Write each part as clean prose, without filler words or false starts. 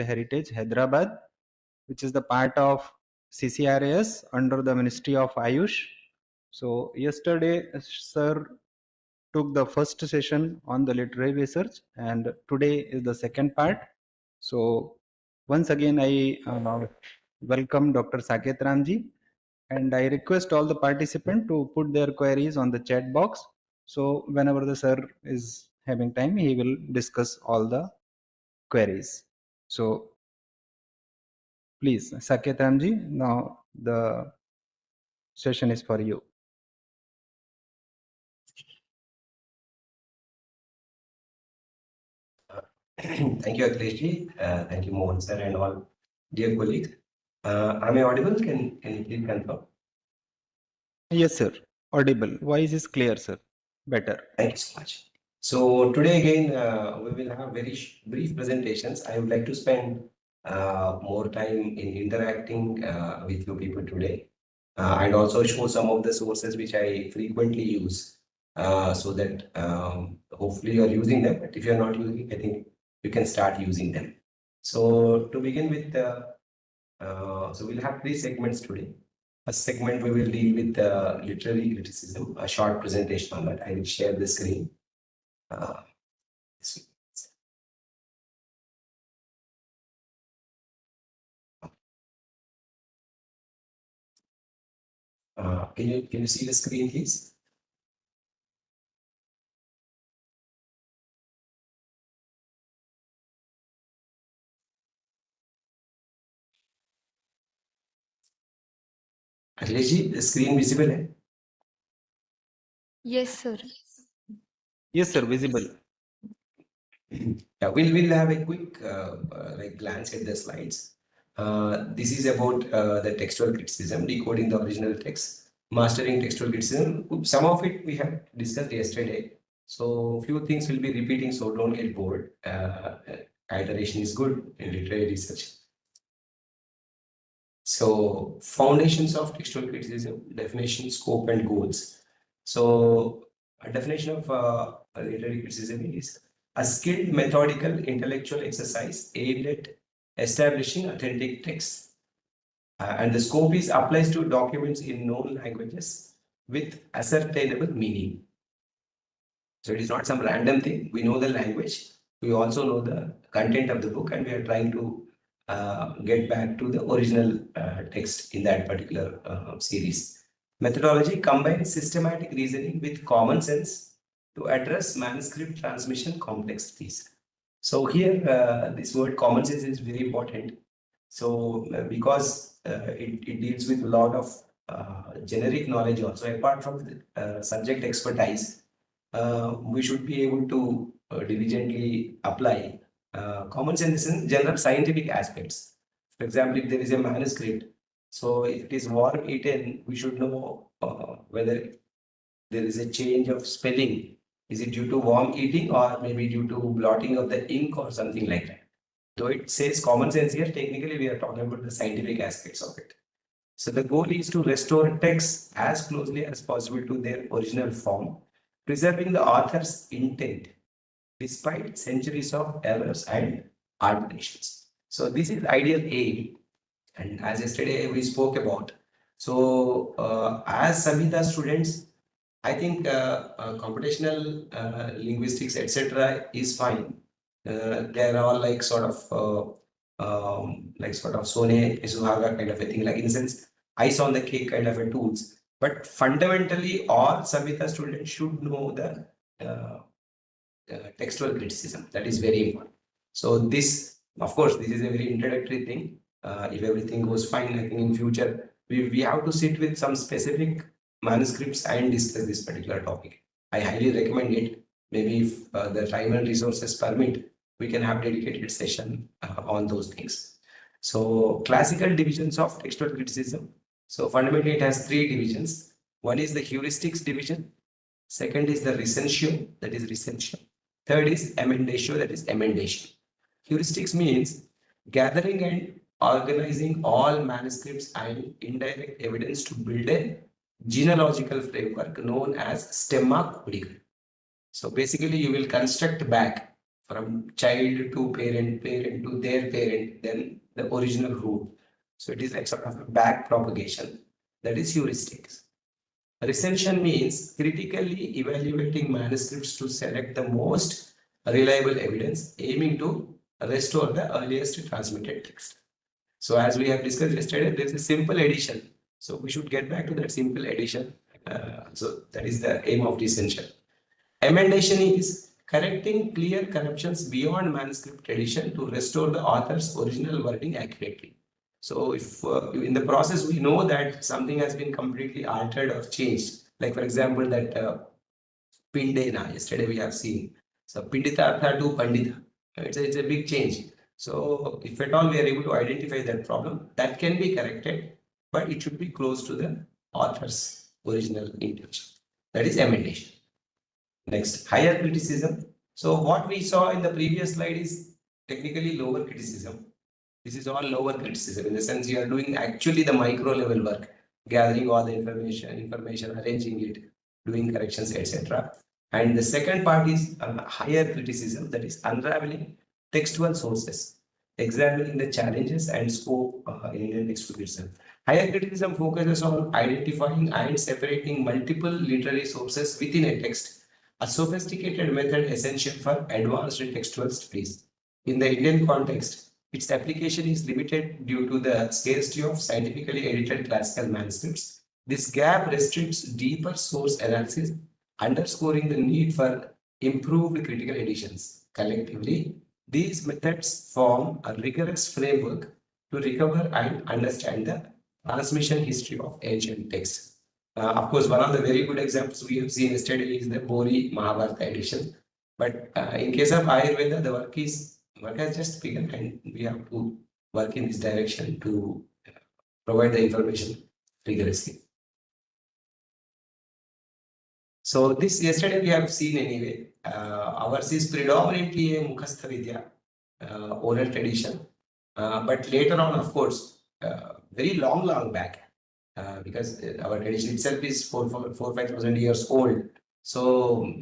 Heritage, Hyderabad, which is the part of CCRAS under the Ministry of Ayush. So yesterday, sir took the first session on the literary research, and today is the second part. So once again, I welcome Dr. SakethRam ji, and I request all the participants to put their queries on the chat box. So whenever the sir is having time, he will discuss all the queries. So please, SakethRam ji, now the session is for you. Thank you, Akhilesh. Thank you, Mohan sir, and all dear colleagues. Am I audible? Can you please confirm? Yes, sir. Audible. Voice is clear, sir. Better. Thank you so much. So today again, we will have very brief presentations. I would like to spend more time in interacting with you people today, and also show some of the sources which I frequently use, so that hopefully you are using them. But if you are not using, I think you can start using them. So to begin with, so we'll have 3 segments today. First segment, we will deal with literary criticism, a short presentation on that. I will share the screen. Can you see the screen, please? Akhilesh ji, the screen visible hai? Yes, sir. Yes, sir. Visible. Yeah, we'll have a quick like glance at the slides. This is about the textual criticism, decoding the original text, mastering textual criticism. Some of it we have discussed yesterday. So few things will be repeating, so don't get bored. Iteration is good in literary research. So foundations of textual criticism, definition, scope, and goals. So a definition of literary criticism is a skilled, methodical, intellectual exercise aimed at establishing authentic texts. And the scope is applies to documents in known languages with ascertainable meaning. So it is not some random thing. We know the language. We also know the content of the book, and we are trying to get back to the original text in that particular series. Methodology combines systematic reasoning with common sense to address manuscript transmission complexities. So here, this word common sense is very important. So because it deals with a lot of generic knowledge also, apart from the subject expertise, we should be able to diligently apply common sense in general scientific aspects. For example, if there is a manuscript, so if it is worm eaten, we should know whether there is a change of spelling. Is it due to worm eating or maybe due to blotting of the ink or something like that? Though it says common sense here, technically we are talking about the scientific aspects of it. So the goal is to restore texts as closely as possible to their original form, preserving the author's intent despite centuries of errors and alterations. So this is ideal aim, and as yesterday we spoke about. So as Samhita students, I think computational linguistics, etc., is fine. They're all like sort of Sone Suhaga kind of a thing, like in a sense, ice on the cake kind of a tools. But fundamentally, all Samhita students should know the textual criticism. That is very important. So this, of course, this is a very introductory thing. If everything goes fine, I think in future we have to sit with some specific manuscripts and discuss this particular topic. I highly recommend it. Maybe if the time and resources permit, we can have dedicated session on those things. So classical divisions of textual criticism. So fundamentally, it has 3 divisions. One is the heuristics division. Second is the recensio, that is recensio. Third is emendatio, that is emendation. Heuristics means gathering and organizing all manuscripts and indirect evidence to build a genealogical framework known as stemma codica. So basically, you will construct back from child to parent, parent to their parent, then the original root. So it is like sort of a back propagation. That is heuristics. Recension means critically evaluating manuscripts to select the most reliable evidence, aiming to restore the earliest transmitted text. So as we have discussed yesterday, there is a simple addition. So we should get back to that simple addition. So that is the aim of recension. Emendation is correcting clear corruptions beyond manuscript edition to restore the author's original wording accurately. So if in the process we know that something has been completely altered or changed, like for example that Pindena, yesterday we have seen. So Pinditartha to Pandita, it's a big change. So if at all we are able to identify that problem, that can be corrected, but it should be close to the author's original intention. That is emendation. Next, higher criticism. So what we saw in the previous slide is technically lower criticism. This is all lower criticism in the sense you are doing actually the micro level work, gathering all the information, arranging it, doing corrections, etc. And the second part is higher criticism, that is unraveling textual sources, examining the challenges and scope in Indian textbook itself. Higher criticism focuses on identifying and separating multiple literary sources within a text, a sophisticated method essential for advanced textual studies. In the Indian context, its application is limited due to the scarcity of scientifically edited classical manuscripts. This gap restricts deeper source analysis, underscoring the need for improved critical editions. Collectively, these methods form a rigorous framework to recover and understand the transmission history of ancient texts. Of course, one of the very good examples we have seen yesterday is the Bori Mahabharata edition. But in case of Ayurveda, the work has just begun, and we have to work in this direction to provide the information rigorously. So this yesterday we have seen anyway. Ours is predominantly a Mukhastha Vidya, oral tradition. But later on, of course, very long back, because our tradition itself is 5,000 years old. So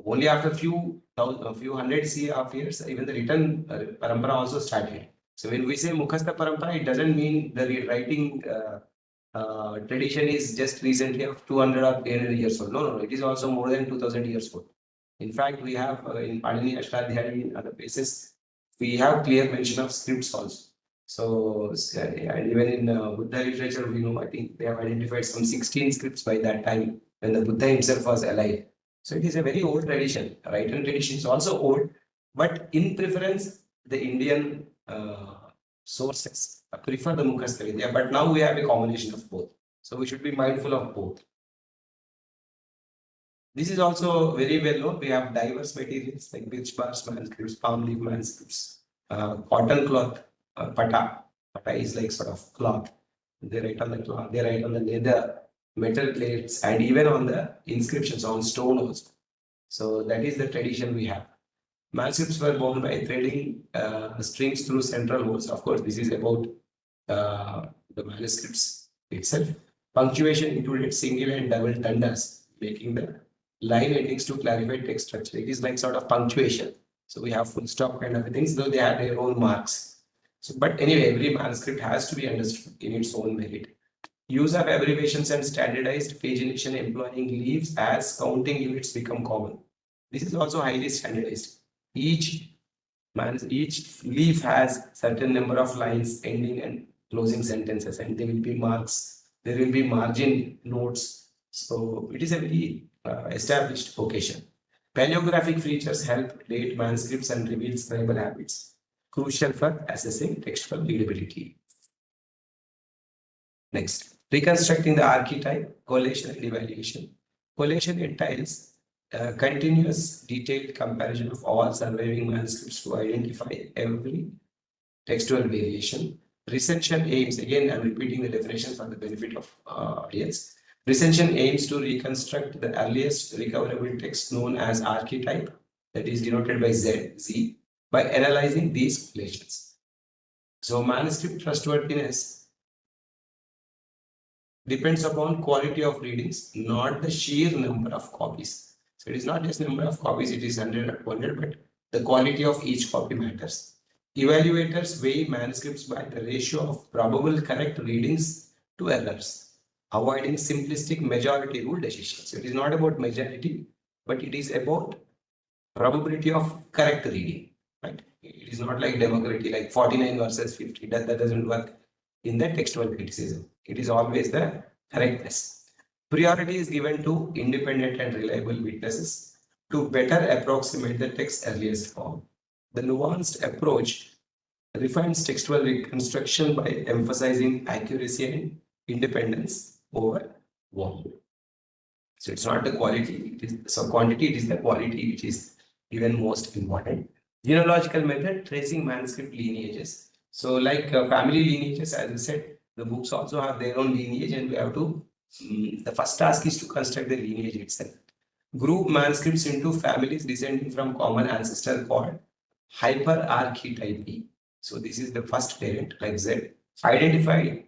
only after a few hundred of years, even the written parampara also started. So when we say Mukhastha parampara, it doesn't mean the writing tradition is just recently of 200 or 300 years old. No, it is also more than 2,000 years old. In fact, we have in Panini Ashtadhyayi, in other places, we have clear mention of scripts also. So, and even in Buddha literature, we know, I think they have identified some 16 scripts by that time when the Buddha himself was alive. So it is a very old tradition. Written tradition is also old, but in preference, the Indian sources prefer the Mukhastha Vidya, but now we have a combination of both. So we should be mindful of both. This is also very well known. We have diverse materials like birch bars manuscripts, palm leaf manuscripts, cotton cloth, pata. Pata is like sort of cloth. They write on the cloth, they write on the leather, metal plates, and even on the inscriptions on stone also. So that is the tradition we have. Manuscripts were bound by threading strings through central holes. Of course, this is about the manuscripts itself. Punctuation included single and double tandas, making the line endings to clarify text structure. It is like sort of punctuation. So we have full stop kind of things, though they have their own marks. So, but anyway, every manuscript has to be understood in its own merit. Use of abbreviations and standardized pagination employing leaves as counting units become common. This is also highly standardized. Each leaf has certain number of lines ending and closing sentences, and there will be marks. There will be margin notes. So it is a very established vocation. Paleographic features help date manuscripts and reveal scribal habits, crucial for assessing textual readability. Next, reconstructing the archetype, collation and evaluation. Collation entails continuous detailed comparison of all surviving manuscripts to identify every textual variation. Recension aims, again I'm repeating the definition for the benefit of audience. Recension aims to reconstruct the earliest recoverable text known as archetype, that is denoted by Z, by analyzing these collations. So manuscript trustworthiness depends upon quality of readings, not the sheer number of copies. So it is not just number of copies, it is 100 or 200, but The quality of each copy matters. Evaluators weigh manuscripts by the ratio of probable correct readings to errors, avoiding simplistic majority rule decisions. So it is not about majority, but it is about probability of correct reading. Right? It is not like democracy, like 49 versus 50. That doesn't work in the textual criticism. It is always the correctness. Priority is given to independent and reliable witnesses to better approximate the text's earliest form. The nuanced approach refines textual reconstruction by emphasizing accuracy and independence over volume. So it's not the quality, it is so quantity, it is the quality which is even most important. Genealogical method, tracing manuscript lineages. So like family lineages, as I said, the books also have their own lineage and we have to, the first task is to construct the lineage itself. Group manuscripts into families descending from common ancestor called hyperarchetypy. So this is the first parent, like Z. Identify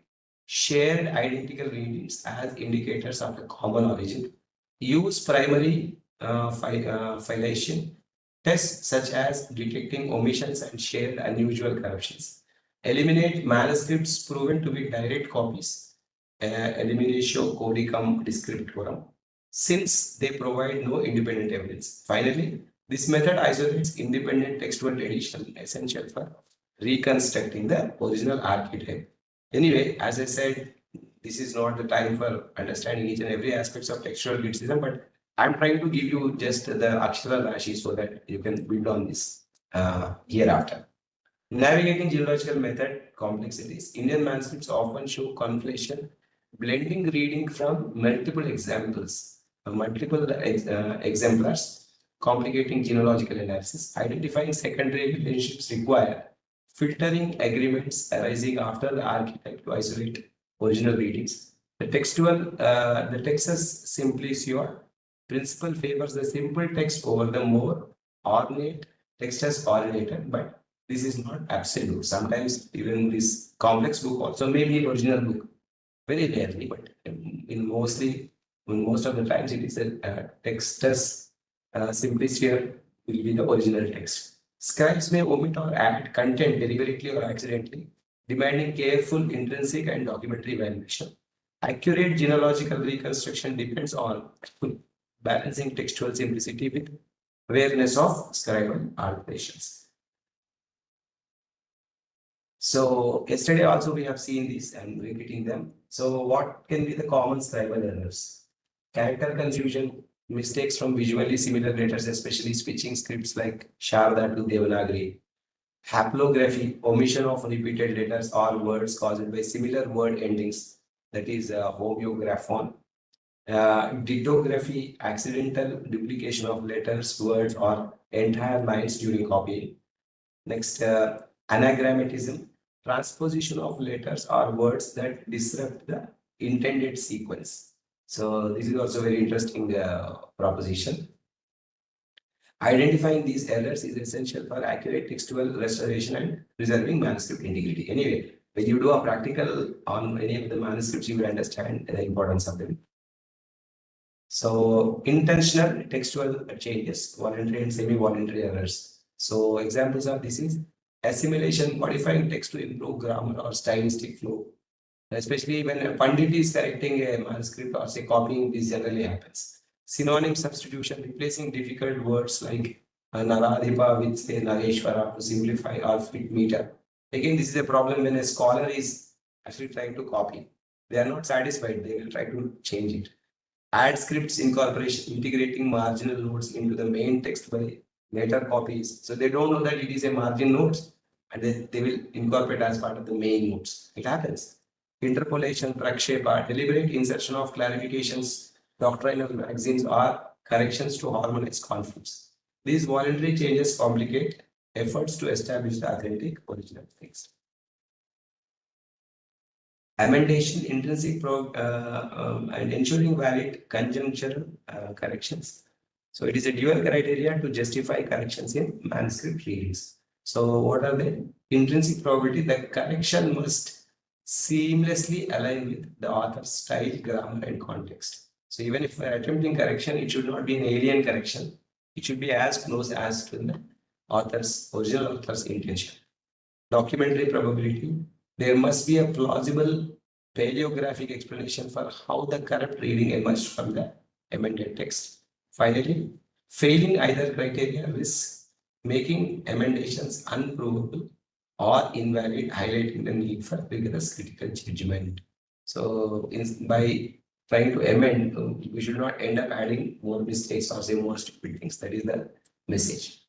shared identical readings as indicators of a common origin. Use primary filiation tests such as detecting omissions and shared unusual corruptions. Eliminate manuscripts proven to be direct copies, eliminatio codicum descriptorum, since they provide no independent evidence. Finally, this method isolates independent textual tradition, essential for reconstructing the original archetype. Anyway, as I said, this is not the time for understanding each and every aspects of textual criticism, but I'm trying to give you just the Akshara Rashi so that you can build on this hereafter. Navigating genealogical method complexities. Indian manuscripts often show conflation, blending reading from multiple examples, exemplars, complicating genealogical analysis. Identifying secondary relationships require filtering agreements arising after the archetype to isolate original readings. The Texas Simplicio principle favors the simple text over the more ornate textus ornated, but this is not absolute. Sometimes even this complex book also may be original book, very rarely, but in most of the times it is a textus simplicio will be the original text. Scribes may omit or add content deliberately or accidentally, demanding careful intrinsic and documentary evaluation. Accurate genealogical reconstruction depends on balancing textual simplicity with awareness of scribal alterations. So yesterday also we have seen this and repeating them. So what can be the common scribal errors? Character confusion, mistakes from visually similar letters, especially switching scripts like Sharda to Devanagari. Haplography, omission of repeated letters or words caused by similar word endings, that is homographon. Dictography, accidental duplication of letters, words, or entire lines during copying. Next, anagrammatism, transposition of letters or words that disrupt the intended sequence. So this is also very interesting proposition. Identifying these errors is essential for accurate textual restoration and preserving manuscript integrity. Anyway, when you do a practical on any of the manuscripts, you will understand the importance of them. So intentional textual changes, voluntary and semi-voluntary errors. So examples of this is assimilation, modifying text to improve grammar or stylistic flow. Especially when a Pandit is correcting a manuscript or say copying, this generally happens. Synonym substitution, replacing difficult words like Naradhipa with say Nareshwara to simplify or fit meter. Again, this is a problem when a scholar is actually trying to copy. They are not satisfied, they will try to change it. Add scripts incorporation, integrating marginal notes into the main text by later copies. So they don't know that it is a margin notes and they will incorporate as part of the main notes. It happens. Interpolation, prakshepa, deliberate insertion of clarifications, doctrinal magazines, or corrections to harmonize conflicts. These voluntary changes complicate efforts to establish the authentic original text. Amendation, intrinsic and ensuring valid conjunctural corrections. So it is a dual criteria to justify corrections in manuscript readings. So what are they? Intrinsic probability, the correction must seamlessly align with the author's style, grammar, and context. So even if we're attempting correction, it should not be an alien correction. It should be as close as to the original author's intention. Documentary probability, there must be a plausible paleographic explanation for how the correct reading emerged from the amended text. Finally, failing either criteria risks making emendations unprovable or invalid, highlighting the need for rigorous critical judgment. So, by trying to amend, we should not end up adding more mistakes or say more stupid things. That is the message.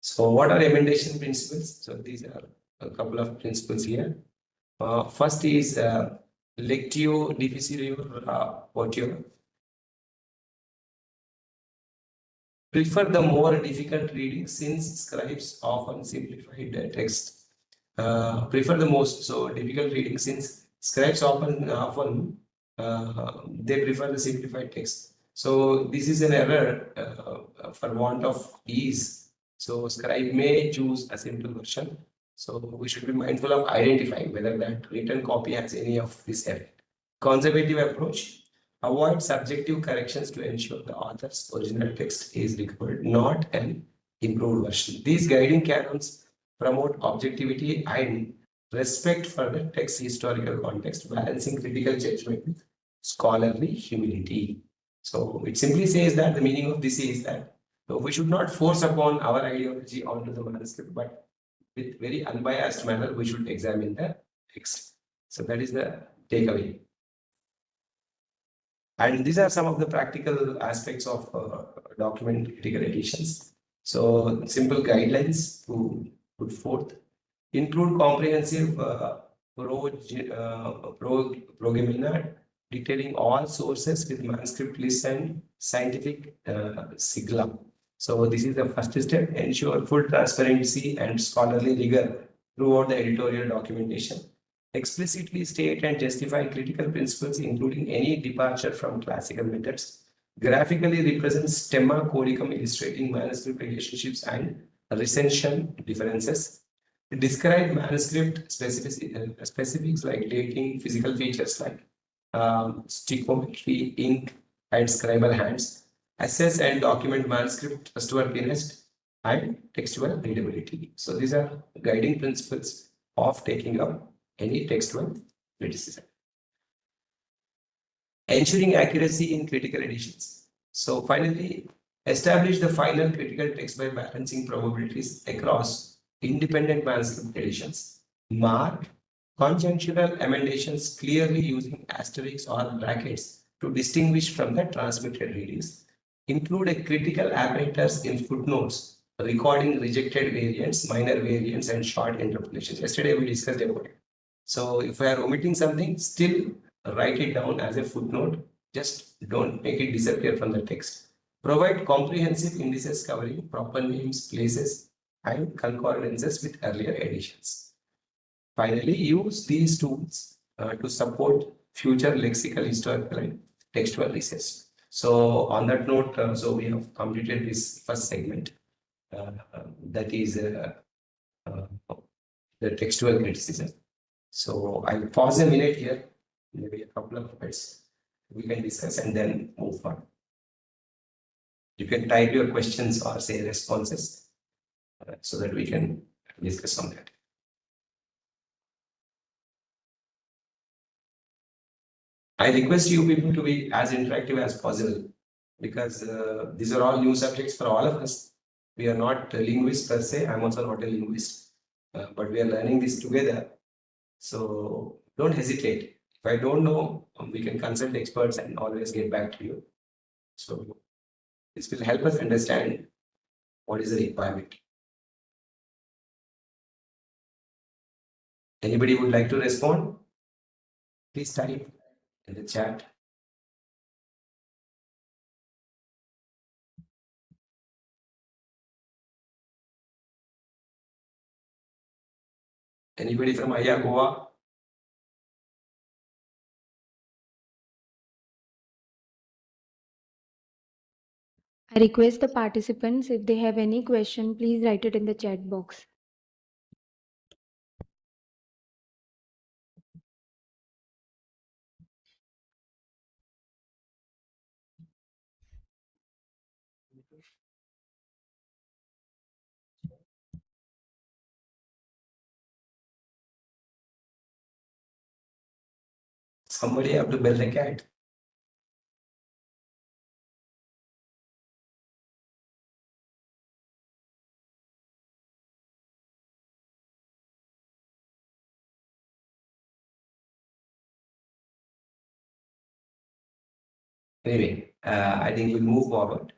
So, what are emendation principles? So, these are a couple of principles here. First is lectio difficilior potio. Prefer the more difficult reading since scribes often simplify the text. Prefer the most difficult reading since scribes often they prefer the simplified text. So this is an error for want of ease. So scribe may choose a simple version. So we should be mindful of identifying whether that written copy has any of this effect. Conservative approach. Avoid subjective corrections to ensure the author's original text is recovered, not an improved version. These guiding canons promote objectivity and respect for the text's historical context, balancing critical judgment with scholarly humility. So it simply says that the meaning of this is that we should not force upon our ideology onto the manuscript, but with very unbiased manner, we should examine the text. So that is the takeaway. And these are some of the practical aspects of document critical editions. So simple guidelines to put forth, include comprehensive progemina detailing all sources with manuscript lists and scientific sigla. So this is the first step, ensure full transparency and scholarly rigor throughout the editorial documentation. Explicitly state and justify critical principles, including any departure from classical methods. Graphically represents stemma codicum, illustrating manuscript relationships and recension differences. Describe manuscript specifics like dating, physical features like stichometry, ink, and scribal hands. Assess and document manuscript trustworthiness and textual readability. So these are guiding principles of taking up any textual criticism. Ensuring accuracy in critical editions. So finally, establish the final critical text by balancing probabilities across independent manuscript editions. Mark conjunctural emendations clearly using asterisks or brackets to distinguish from the transmitted readings. Include a critical apparatus in footnotes recording rejected variants, minor variants, and short interpolations. Yesterday we discussed about it. So if we are omitting something, still write it down as a footnote. Just don't make it disappear from the text. Provide comprehensive indices covering proper names, places, and concordances with earlier editions. Finally, use these tools to support future lexical, historical, and textual research. So on that note, so we have completed this first segment. That is the textual criticism. So I'll pause a minute here, maybe a couple of minutes. We can discuss and then move on. You can type your questions or say responses so that we can discuss on that. I request you people to be as interactive as possible because these are all new subjects for all of us. We are not linguists per se. I'm also not a linguist, but we are learning this together. So don't hesitate. If I don't know, we can consult experts and always get back to you. So this will help us understand what is the requirement. Anybody would like to respond? Please type in the chat. Anybody from Aya Goa? I request the participants, if they have any question, please write it in the chat box. Somebody have to bell the cat. Anyway, I think we'll move forward.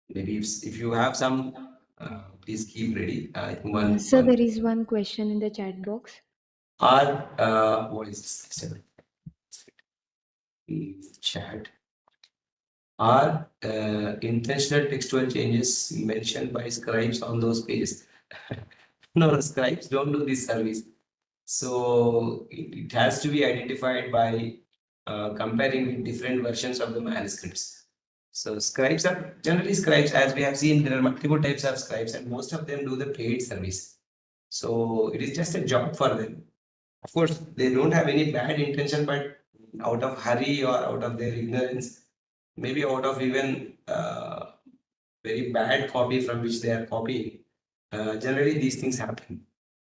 Maybe if you have some, please keep ready. I think Sir, there is one question in the chat box. What is this? Chat. Are intentional textual changes mentioned by scribes on those pages? No, scribes don't do this service. So it has to be identified by comparing with different versions of the manuscripts. So scribes are generally scribes, as we have seen, there are multiple types of scribes, and most of them do the paid service. So it is just a job for them. Of course, they don't have any bad intention, but out of hurry or out of their ignorance, maybe out of even very bad copy from which they are copying, generally these things happen.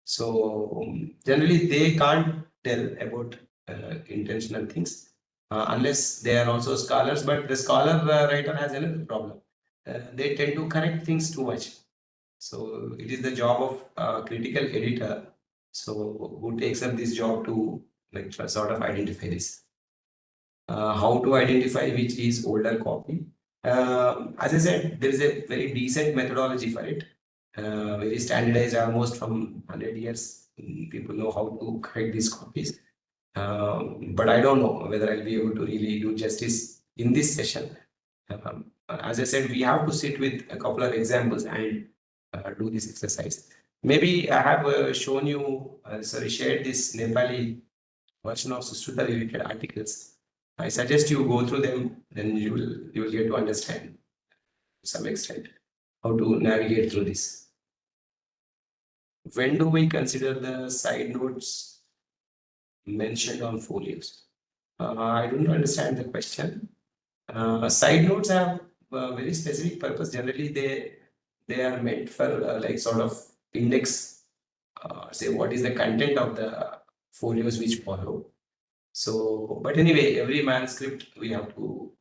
So generally they can't tell about intentional things unless they are also scholars. But the scholar writer has another problem. They tend to correct things too much. So it is the job of critical editor. So who takes up this job to like sort of identify this. How to identify which is older copy. As I said, there is a very decent methodology for it. Very standardized, almost from 100 years. People know how to correct these copies. But I don't know whether I'll be able to really do justice in this session. As I said, we have to sit with a couple of examples and do this exercise. Maybe I have shown you, shared this Nepali version of Sushruta related articles. I suggest you go through them, then you will get to understand to some extent how to navigate through this. When do we consider the side notes mentioned on folios? I don't understand the question. Side notes have a very specific purpose. Generally, they are meant for like sort of index, say what is the content of the folios which follow. So, but anyway, every manuscript we have to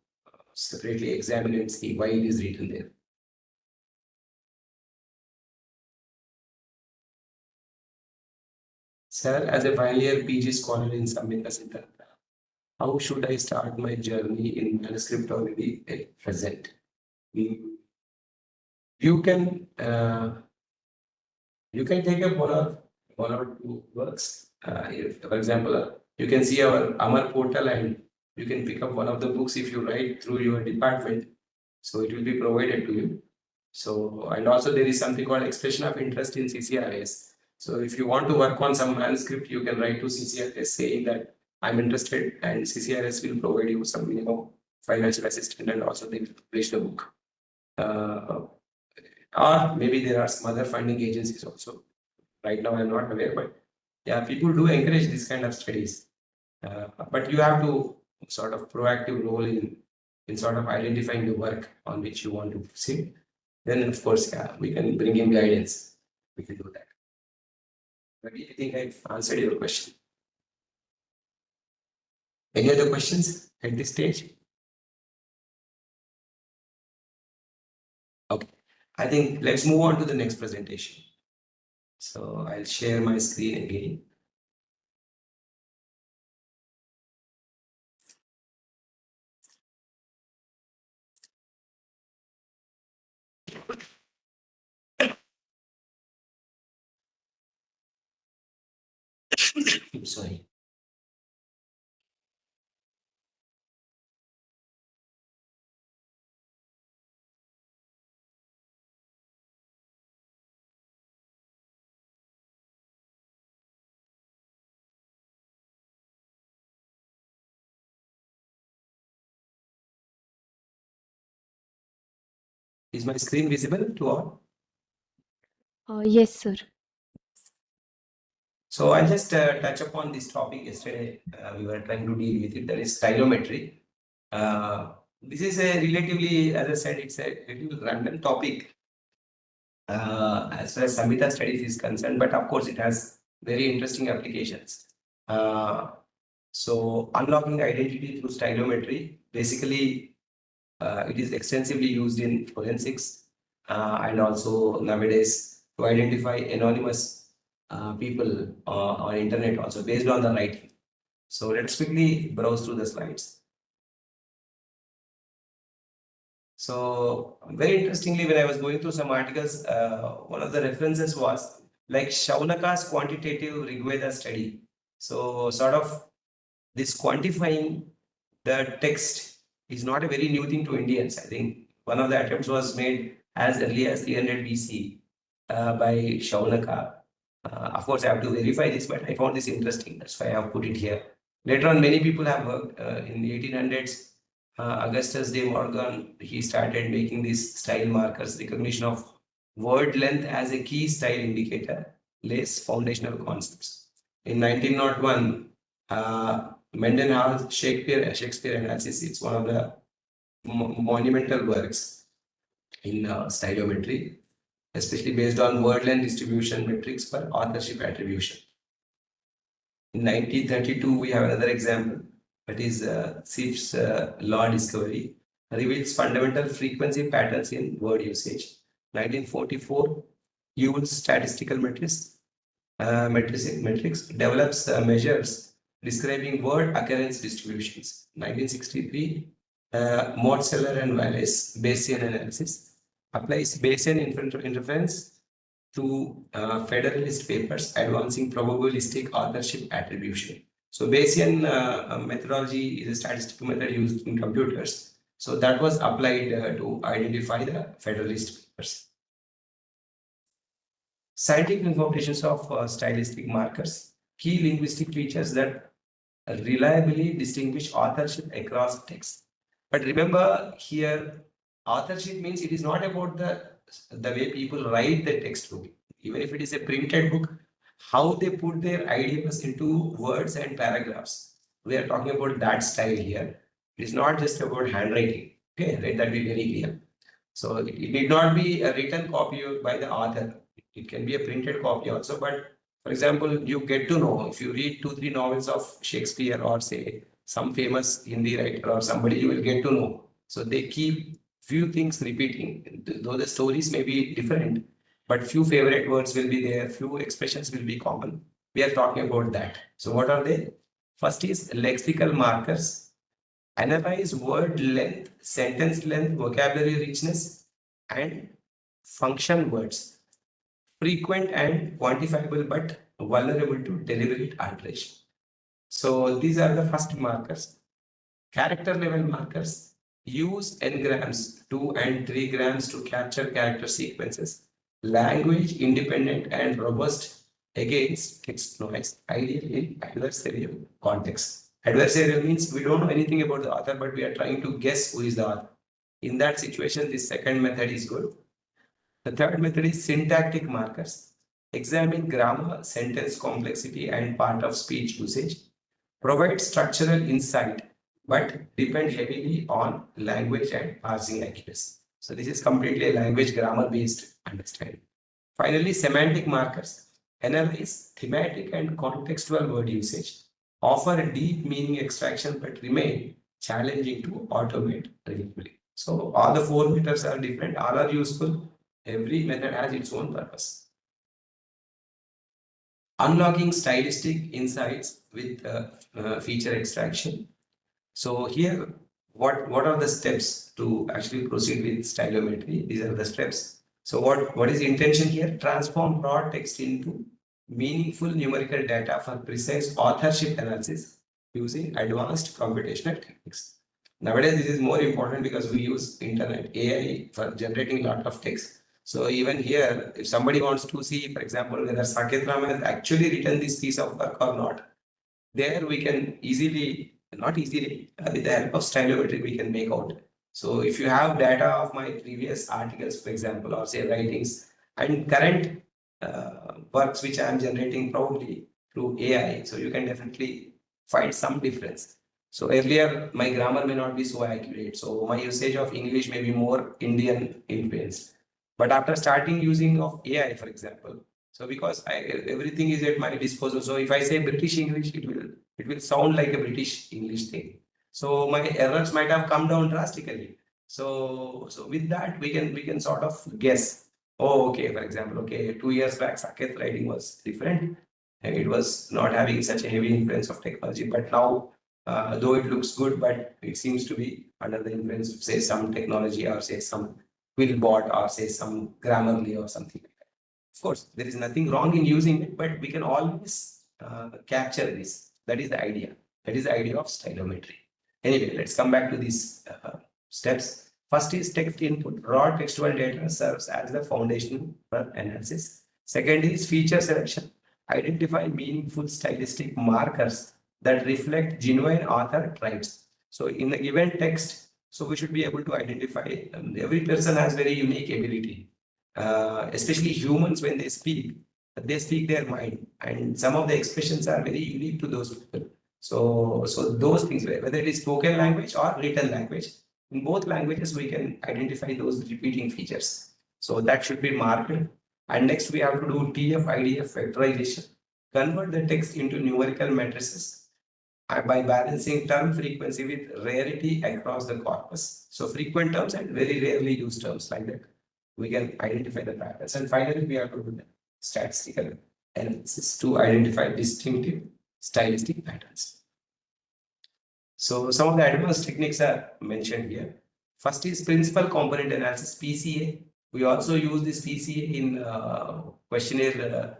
separately examine and see why it is written there. Sir, as a final year PG scholar in Samhita, how should I start my journey in manuscript already present? You can take up one or two works. If, for example, you can see our Amar portal and you can pick up one of the books if you write through your department. So it will be provided to you. So, and also there is something called expression of interest in CCRAS. So if you want to work on some manuscript, you can write to CCRAS saying that I'm interested, and CCRAS will provide you some minimum financial assistance, and also they will publish the book. Or maybe there are some other funding agencies also. Right now, I'm not aware, but yeah, people do encourage this kind of studies. But you have to sort of proactive role in sort of identifying the work on which you want to proceed. Then, of course, yeah, we can bring in guidance. We can do that. Maybe I think I've answered your question. Any other questions at this stage? Okay, I think let's move on to the next presentation. So I'll share my screen again. Sorry. Is my screen visible to all? Yes, sir. So I'll just touch upon this topic. Yesterday, we were trying to deal with it. That is stylometry. This is a relatively, as I said, it's a relatively random topic as far as Samhita studies is concerned. But of course, it has very interesting applications. So unlocking identity through stylometry, basically it is extensively used in forensics and also nowadays to identify anonymous people on internet also based on the writing. So let's quickly browse through the slides. So very interestingly, when I was going through some articles, one of the references was like Shaunaka's quantitative Rigveda study. So sort of this quantifying the text is not a very new thing to Indians. I think one of the attempts was made as early as 300 BC by Shaunaka. Of course, I have to verify this, but I found this interesting. That's why I have put it here. Later on, many people have worked in the 1800s. Augustus de Morgan, he started making these style markers. Recognition of word length as a key style indicator lays foundational concepts. In 1901, Mendenhall's Shakespeare analysis, it's one of the monumental works in stylometry, especially based on word length distribution metrics for authorship attribution. In 1932, we have another example, that is Zipf's law discovery, reveals fundamental frequency patterns in word usage. 1944, Ewell's statistical metrics develops measures describing word occurrence distributions. 1963, Mortseller and Wallace Bayesian analysis applies Bayesian inference to Federalist papers advancing probabilistic authorship attribution. So Bayesian methodology is a statistical method used in computers. So that was applied to identify the Federalist papers. Scientific interpretations of stylistic markers, key linguistic features that reliably distinguish authorship across texts. But remember here, authorship means it is not about the way people write the textbook. Even if it is a printed book, how they put their ideas into words and paragraphs. We are talking about that style here. It is not just about handwriting. Okay, let that be very clear. So it need not be a written copy by the author. It can be a printed copy also. But for example, you get to know if you read 2-3 novels of Shakespeare or say some famous Hindi writer or somebody, you will get to know. So they keep few things repeating, though the stories may be different, but few favorite words will be there, few expressions will be common. We are talking about that. So what are they? First is lexical markers. Analyze word length, sentence length, vocabulary richness, and function words. Frequent and quantifiable but vulnerable to deliberate alteration. So these are the first markers. Character level markers. Use n-grams, 2 and 3 grams to capture character sequences. Language independent and robust against text noise, ideally in adversarial context. Adversarial means we don't know anything about the author, but we are trying to guess who is the author. In that situation, this second method is good. The third method is syntactic markers. Examine grammar, sentence complexity, and part of speech usage. Provide structural insight, but depend heavily on language and parsing accuracy. So this is completely a language grammar based understanding. Finally, semantic markers. Analyze thematic and contextual word usage. Offer a deep meaning extraction, but remain challenging to automate reliably. So all the 4 methods are different, all are useful. Every method has its own purpose. Unlocking stylistic insights with feature extraction. So here, what are the steps to actually proceed with stylometry? These are the steps. So what is the intention here? Transform raw text into meaningful numerical data for precise authorship analysis using advanced computational techniques. Nowadays, this is more important because we use internet, AI for generating a lot of text. So even here, if somebody wants to see, for example, whether CCRAS-National has actually written this piece of work or not, there we can easily, not easily, with the help of stylometry, we can make out. So if you have data of my previous articles, for example, or say writings and current works which I am generating proudly through AI, so you can definitely find some difference. So earlier, my grammar may not be so accurate. So my usage of English may be more Indian influenced. But after starting using of AI, for example, So because everything is at my disposal. So if I say British English, it will sound like a British English thing. So my errors might have come down drastically. So with that we can sort of guess. Oh, okay. For example, okay, 2 years back, Saket writing was different. And it was not having such a heavy influence of technology. But now, though it looks good, but it seems to be under the influence of say some technology or say some Quillbot or say some Grammarly or something. Of course, there is nothing wrong in using it, but we can always capture this. That is the idea. That is the idea of stylometry. Anyway, let's come back to these steps. First is text input. Raw textual data serves as the foundation for analysis. Second is feature selection. Identify meaningful stylistic markers that reflect genuine author traits. So in the given text, so we should be able to identify, every person has very unique ability. Especially humans, when they speak their mind, and some of the expressions are very unique to those people. So those things, whether it is spoken language or written language, in both languages we can identify those repeating features. So that should be marked. And next we have to do TF-IDF factorization, convert the text into numerical matrices by balancing term frequency with rarity across the corpus. So frequent terms and very rarely used terms, like that we can identify the patterns. And finally, we have to do the statistical analysis to identify distinctive stylistic patterns. So some of the advanced techniques are mentioned here. First is principal component analysis, PCA. We also use this PCA in questionnaire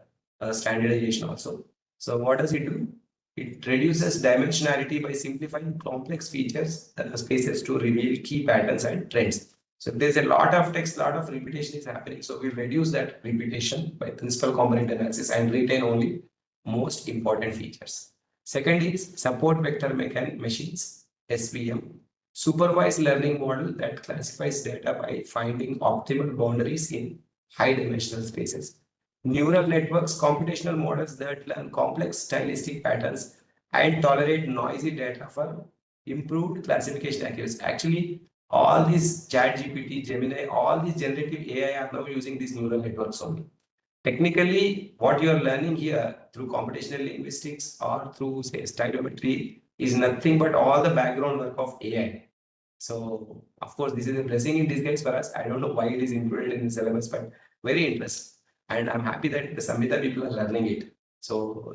standardization also. So what does it do? It reduces dimensionality by simplifying complex features spaces to reveal key patterns and trends. So if there's a lot of text, lot of repetition is happening. So we reduce that repetition by principal component analysis and retain only most important features. Second is support vector machines, SVM, supervised learning model that classifies data by finding optimal boundaries in high dimensional spaces. Neural networks, computational models that learn complex stylistic patterns and tolerate noisy data for improved classification accuracy. Actually, all these ChatGPT, Gemini, all these generative AI are now using these neural networks only. Technically, what you are learning here through computational linguistics or through, say, stylometry is nothing but all the background work of AI. So, of course, this is a blessing in disguise for us. I don't know why it is included in the syllabus, but very interesting. And I'm happy that the Samhita people are learning it. So,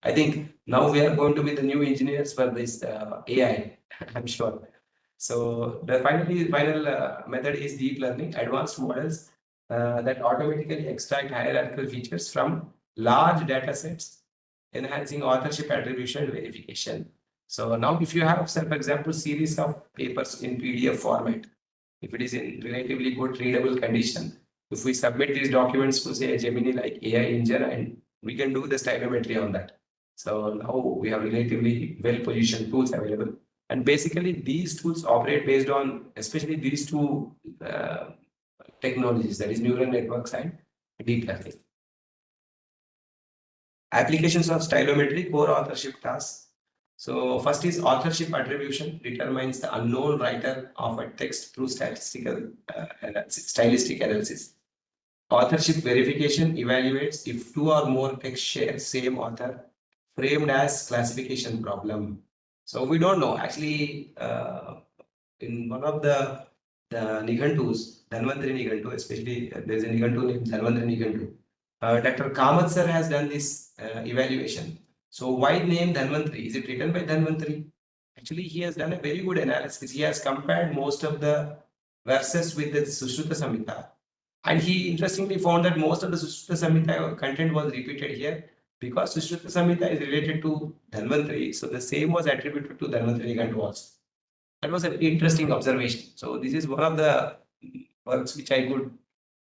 I think now we are going to be the new engineers for this AI, I'm sure. So the final method is deep learning, advanced models that automatically extract hierarchical features from large data sets, enhancing authorship attribution and verification. So now if you have, for example, series of papers in PDF format, if it is in relatively good readable condition, if we submit these documents to say a Gemini like AI Engine, and we can do the stylometry on that. So now we have relatively well-positioned tools available. And basically, these tools operate based on, especially these two technologies, that is neural networks and deep learning. Applications of stylometry, core authorship tasks. So first is authorship attribution, determines the unknown writer of a text through stylistic analysis. Authorship verification evaluates if two or more texts share same author, framed as classification problem. So we don't know. Actually, in one of the Nigantus, Dhanvantari Nigantu, especially there's a Nigantu named Dhanvantari Nigantu. Dr. Kamath sir has done this evaluation. So why name Dhanvantari? Is it written by Dhanvantari? Actually, he has done a very good analysis. He has compared most of the verses with the Sushruta Samhita. And he interestingly found that most of the Sushruta Samhita content was repeated here because Sushruta Samhita is related to Dhanvantari. So the same was attributed to Dhanvantari Nigantu also. That was an interesting observation. So this is one of the works which I could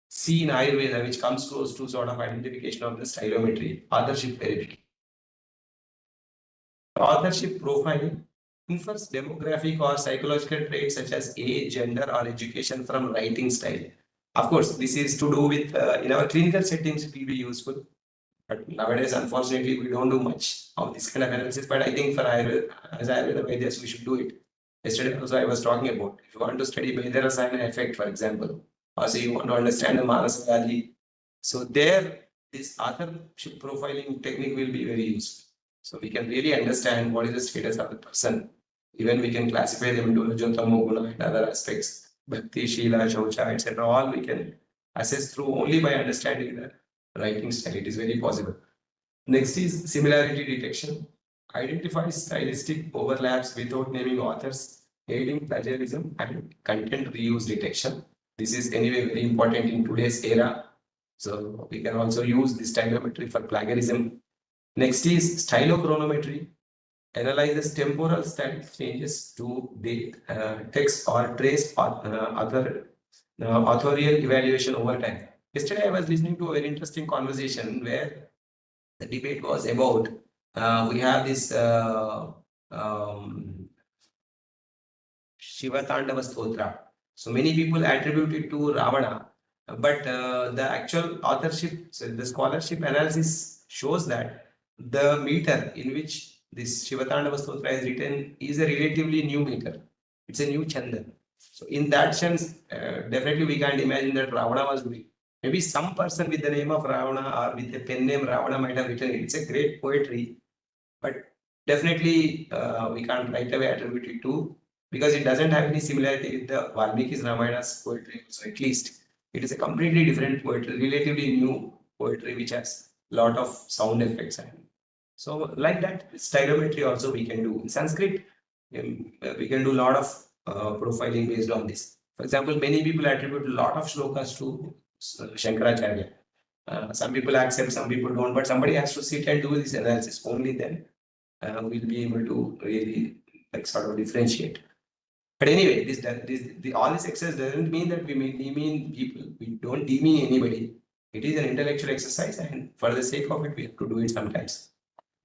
see in Ayurveda, which comes close to sort of identification of the stylometry, authorship verification. Authorship profiling infers demographic or psychological traits such as age, gender, or education from writing style. Of course, this is to do with, in our clinical settings, it will be useful. But nowadays, unfortunately, we don't do much of this kind of analysis. But I think for Ayurveda, as Ayurveda Vaidyas, we should do it. Yesterday also I was talking about, if you want to study Vedha Rasayana effect, for example, or say you want to understand the Manasa Vyadhi So there, this authorship profiling technique will be very useful. So we can really understand what is the status of the person. Even we can classify them into Rajotamo Guna and other aspects, Bhakti, Shila, Shaucha, etc. All we can assess through only by understanding the writing style. It is very possible. Next is similarity detection. Identify stylistic overlaps without naming authors, aiding plagiarism and content reuse detection. This is anyway very important in today's era. So we can also use this stylometry for plagiarism. Next is stylochronometry. Analyzes temporal static changes to the text or trace authorial evaluation over time. Yesterday, I was listening to a very interesting conversation where the debate was about we have this Shiva Tandava Stotra. So many people attribute it to Ravana, but the actual authorship, so the scholarship analysis shows that the meter in which this Shiva Tandava Stotra is written is a relatively new meter. It's a new chandan. So in that sense, definitely we can't imagine that Ravana was doing. Maybe some person with the name of Ravana or with a pen name Ravana might have written it. It's a great poetry, but definitely we can't right away attribute it to, because it doesn't have any similarity with the Valmiki's Ramayana's poetry. So at least it is a completely different poetry, relatively new poetry, which has a lot of sound effects. And so like that, stylometry also we can do. In Sanskrit, we can do a lot of profiling based on this. For example, many people attribute a lot of shlokas to Shankaracharya. Some people accept, some people don't, but somebody has to sit and do this analysis. Only then we'll be able to really like sort of differentiate. But anyway, all this exercise doesn't mean that we demean people. We don't demean anybody. It is an intellectual exercise, and for the sake of it, we have to do it sometimes.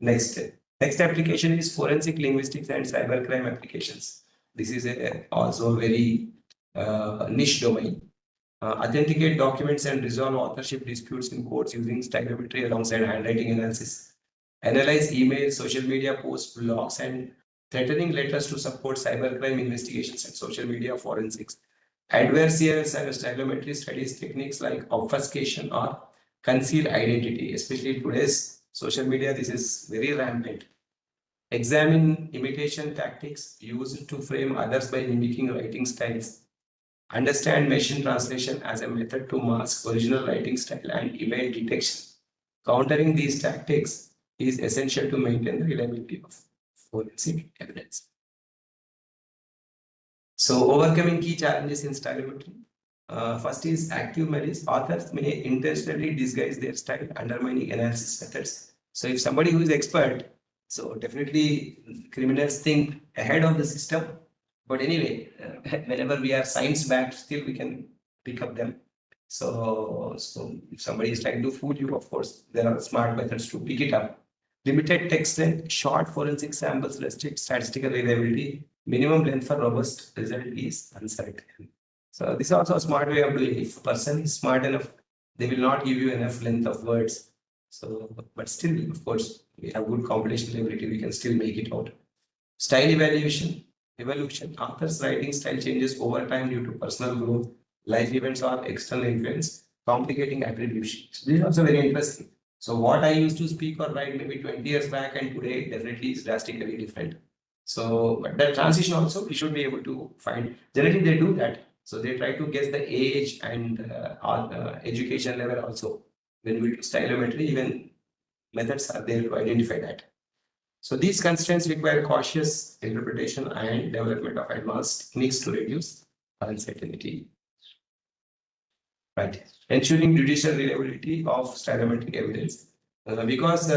Next application is forensic linguistics and cybercrime applications. This is also a very niche domain. Authenticate documents and resolve authorship disputes in courts using stylometry alongside handwriting analysis. Analyze emails, social media posts, blogs, and threatening letters to support cybercrime investigations and social media forensics. Adversarial and stylometry studies techniques like obfuscation or conceal identity, especially today's social media. This is very rampant. Examine imitation tactics used to frame others by mimicking writing styles. Understand machine translation as a method to mask original writing style and email detection. Countering these tactics is essential to maintain the reliability of forensic evidence. So, overcoming key challenges in stylometry. First is active malice. Authors may intentionally disguise their style, undermining analysis methods. So, if somebody who is expert, so definitely criminals think ahead of the system. But anyway, whenever we are science backed, still we can pick up them. So if somebody is trying to fool you, of course, there are smart methods to pick it up. Limited text length, short forensic samples restrict statistical reliability. Minimum length for robust result is uncertain. So this is also a smart way of doing it. If a person is smart enough, they will not give you enough length of words. So, but still, of course, we have good computational ability. We can still make it out. Style evolution. Authors' writing style changes over time due to personal growth, life events, or external influence, complicating attribution. So this is also very interesting. So what I used to speak or write maybe 20 years back and today definitely is drastically different. So but that transition also we should be able to find. Generally they do that. So they try to guess the age and education level also. When we do stylometry, even methods are there to identify that. So these constraints require cautious interpretation and development of advanced techniques to reduce uncertainty. Right. Ensuring judicial reliability of stylometric evidence. Because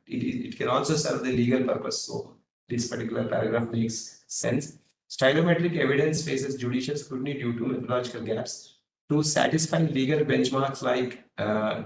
it can also serve the legal purpose. So this particular paragraph makes sense. Stylometric evidence faces judicial scrutiny due to methodological gaps. To satisfy legal benchmarks like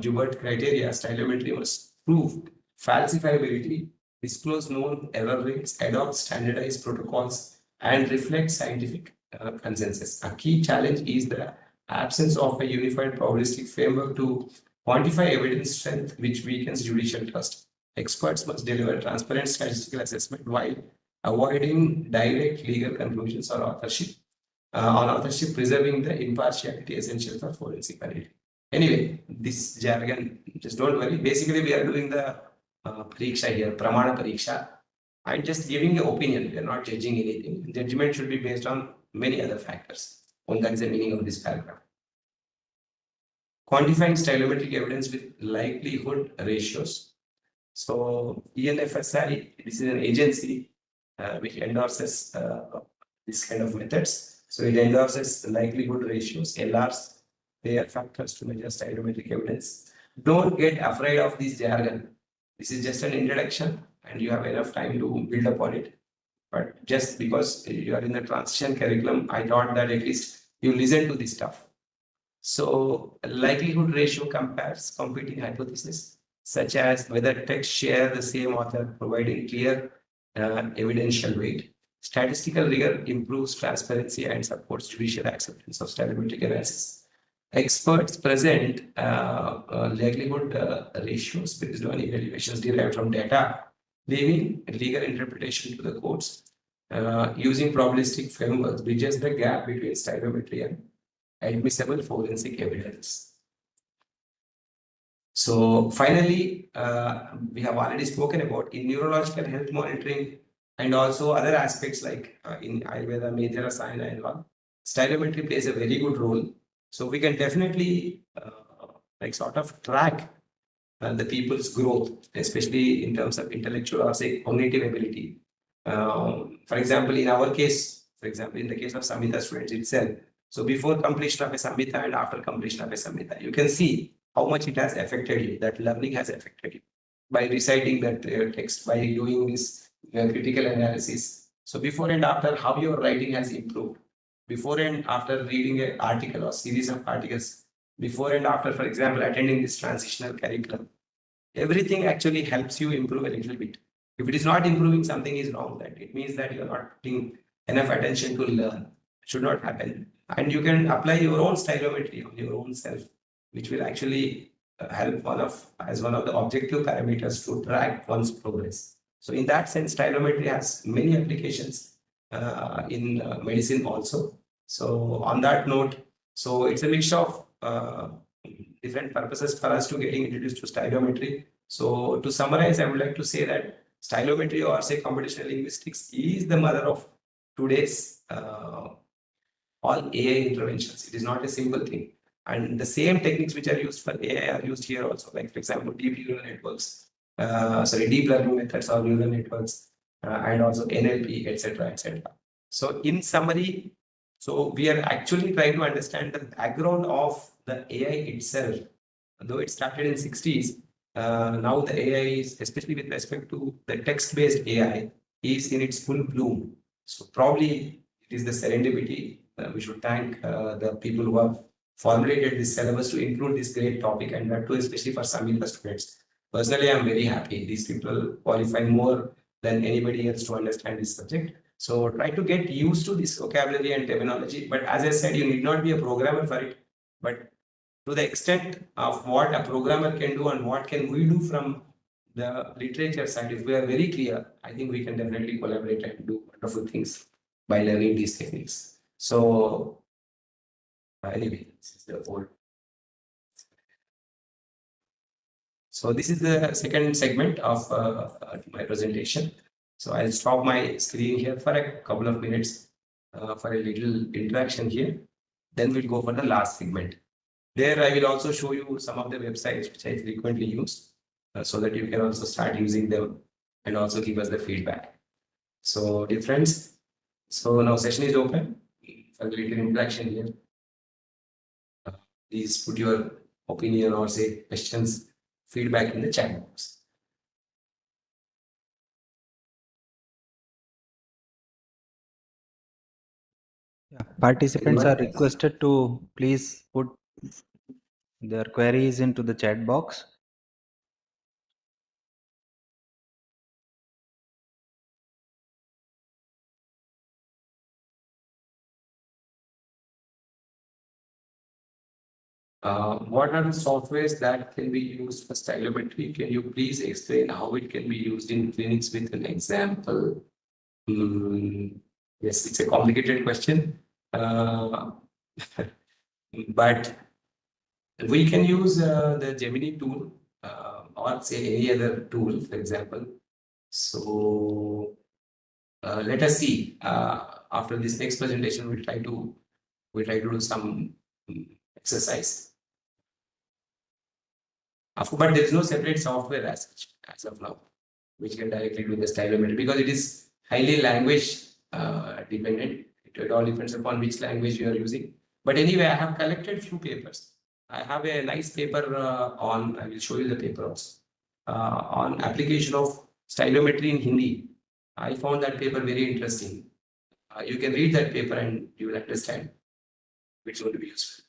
Joubert criteria, stylometry must prove falsifiability, disclose known error rates, adopt standardized protocols, and reflect scientific consensus. A key challenge is the absence of a unified probabilistic framework to quantify evidence strength, which weakens judicial trust. Experts must deliver transparent statistical assessment while avoiding direct legal conclusions or authorship, preserving the impartiality essential for forensic validity. Anyway, this jargon, just don't worry. Basically, we are doing the pariksha here, pramana pariksha. I'm just giving an opinion. We are not judging anything. Judgment should be based on many other factors. And that is the meaning of this paragraph. Quantifying stylometric evidence with likelihood ratios. So ELFSI, this is an agency which endorses this kind of methods. So it endorses the likelihood ratios, LRs. They are factors to measure stylometric evidence. Don't get afraid of this jargon. This is just an introduction and you have enough time to build upon it. But just because you are in the transition curriculum, I thought that at least you listen to this stuff. So likelihood ratio compares competing hypotheses such as whether texts share the same author, providing clear evidential weight. Statistical rigor improves transparency and supports judicial acceptance of stylometric analysis. Experts present likelihood ratios based on evaluations derived from data, leaving legal interpretation to the courts. Using probabilistic frameworks bridges the gap between stylometry and admissible forensic evidence. So finally, we have already spoken about in neurological health monitoring and also other aspects like in Ayurveda, Medha Rasayana and all, stylometry plays a very good role. So we can definitely like sort of track the people's growth, especially in terms of intellectual or say cognitive ability. For example, in our case, for example, in the case of Samhita students itself, so before completion of a Samhita and after completion of a Samhita, you can see how much it has affected you, that learning has affected you by reciting that text, by doing this critical analysis. So before and after, how your writing has improved. Before and after reading an article or series of articles, before and after, for example, attending this transitional curriculum, everything actually helps you improve a little bit. If it is not improving, something is wrong. That it means that you are not putting enough attention to learn. It should not happen. And you can apply your own stylometry on your own self, which will actually help as one of the objective parameters to track one's progress. So in that sense, stylometry has many applications in medicine also. So on that note, so it's a mix of different purposes for us to getting introduced to stylometry. So to summarize, I would like to say that stylometry or say computational linguistics is the mother of today's all AI interventions. It is not a simple thing. And the same techniques which are used for AI are used here also. Like for example, deep neural networks, deep learning methods or neural networks, and also NLP, etc., etc. So in summary, so we are actually trying to understand the background of the AI itself. Though it started in 60s, now the AI is, especially with respect to the text-based AI, is in its full bloom. So probably it is the serendipity. We should thank the people who have formulated this syllabus to include this great topic, and that too, especially for Samhita students. Personally, I'm very happy. These people qualify more than anybody else to understand this subject. So try to get used to this vocabulary and terminology. But as I said, you need not be a programmer for it. But to the extent of what a programmer can do and what can we do from the literature side, if we are very clear, I think we can definitely collaborate and do wonderful things by learning these techniques. So anyway, this is the whole. So this is the second segment of my presentation. So I'll stop my screen here for a couple of minutes for a little interaction here. Then we'll go for the last segment. There I will also show you some of the websites which I frequently use so that you can also start using them and also give us the feedback. So dear friends, so now session is open for a little interaction here. Please put your opinion or say questions, feedback in the chat box. Yeah. Participants are requested to please put their queries into the chat box. What are the softwares that can be used for stylometry? Can you please explain how it can be used in clinics with an example? Yes, it's a complicated question. But We can use the Gemini tool or say any other tool, for example. So let us see. After this next presentation, we'll try to do some exercise. But there is no separate software as such as of now, which can directly do the stylometry because it is highly language dependent. It all depends upon which language you are using. But anyway, I have collected few papers. I have a nice paper I will show you the paper also, on application of stylometry in Hindi. I found that paper very interesting. You can read that paper and you will understand which going to be useful.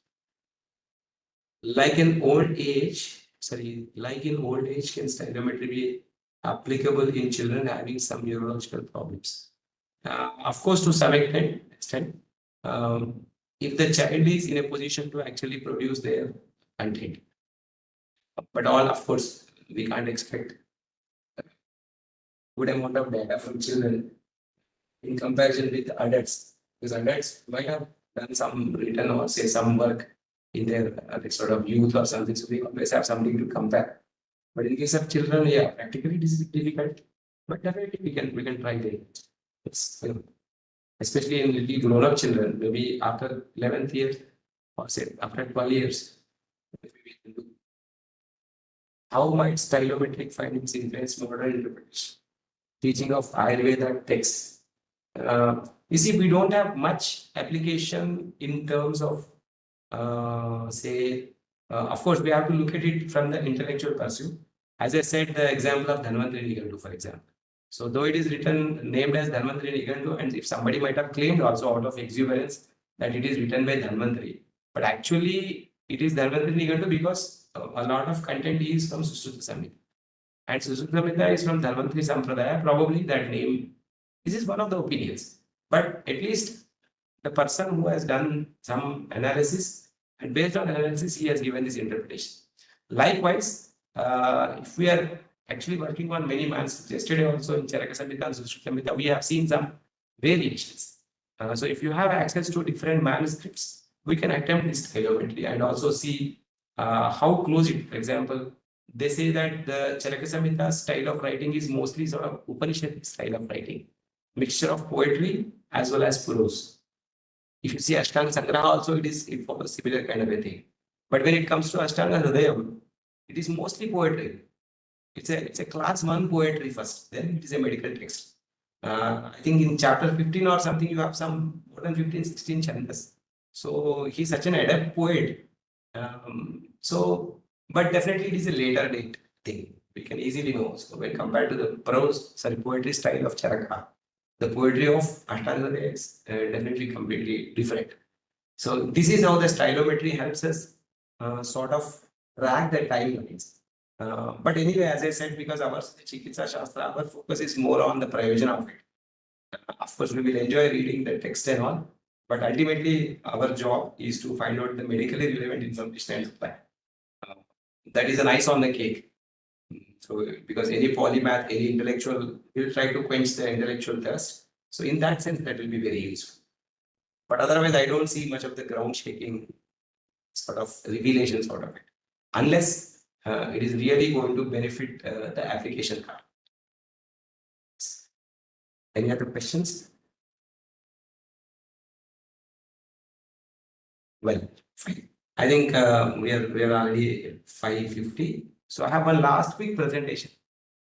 Like in old age, can stylometry be applicable in children having some neurological problems? Of course, to some extent, if the child is in a position to actually produce their content. But all, of course, we can't expect a good amount of data from children in comparison with adults, because adults might have done some written or say some work in their sort of youth or something, so they always have something to compare. But in case of children, yeah, practically it is difficult, but definitely we can try it. It's, especially in little grown-up children, maybe after 11th year or say after 12 years, maybe we can do. How might stylometric findings influence modern interpretation? Teaching of Ayurveda texts. You see, we don't have much application in terms of, of course, we have to look at it from the intellectual pursuit. As I said, the example of Dhanvantari Nigantu, for example. So, though it is named as Dhanvantari Nigantu, and if somebody might have claimed also out of exuberance that it is written by Dhanvantari, but actually it is Dhanvantari Nigantu because a lot of content is from Sushruta Samhita. And Sushruta Samhita is from Dhanvantari Sampradaya, probably that name. This is one of the opinions. But at least the person who has done some analysis, and based on analysis, he has given this interpretation. Likewise, if we are actually working on many manuscripts, yesterday also in Charaka Samhita and Sushruta Samhita, we have seen some variations. So if you have access to different manuscripts, we can attempt this stylometry and also see how close it, for example, they say that the Charaka Samhita style of writing is mostly sort of Upanishad style of writing, mixture of poetry as well as prose. If you see Ashtanga Sangraha also, it follows similar kind of a thing. But when it comes to Ashtanga Hridayam, it is mostly poetry. It's a class 1 poetry first, then it is a medical text. I think in chapter 15 or something, you have some more than 15, 16 chandas. So he's such an adept poet. But definitely it is a later date thing. We can easily know. So when compared to the poetry style of Charaka, the poetry of Ashtanga is definitely completely different. So this is how the stylometry helps us sort of track the timelines. But anyway, as I said, because our Chikitsa Shastra, our focus is more on the provision of it. Of course, we will enjoy reading the text and all, but ultimately our job is to find out the medically relevant information and apply. That is an ice on the cake. So, because any polymath, any intellectual will try to quench the intellectual thirst. So, in that sense, that will be very useful. But otherwise, I don't see much of the ground shaking sort of revelation sort of it, unless it is really going to benefit the application card. Any other questions? Well, fine. I think we are already at 5:50. So I have one last quick presentation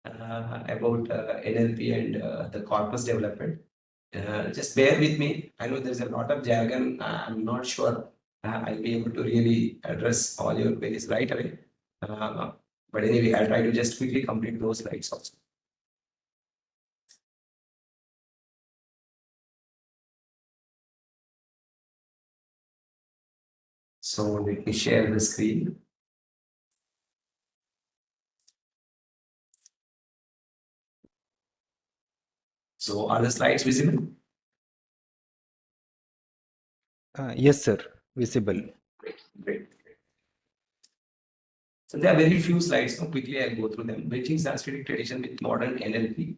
about NLP and the corpus development. Just bear with me. I know there's a lot of jargon. I'm not sure I'll be able to really address all your queries right away. But anyway, I'll try to just quickly complete those slides also. So let me share the screen. So are the slides visible? Yes, sir. Visible. Great. So there are very few slides. So quickly I'll go through them. Bridging Sanskritic tradition with modern NLP.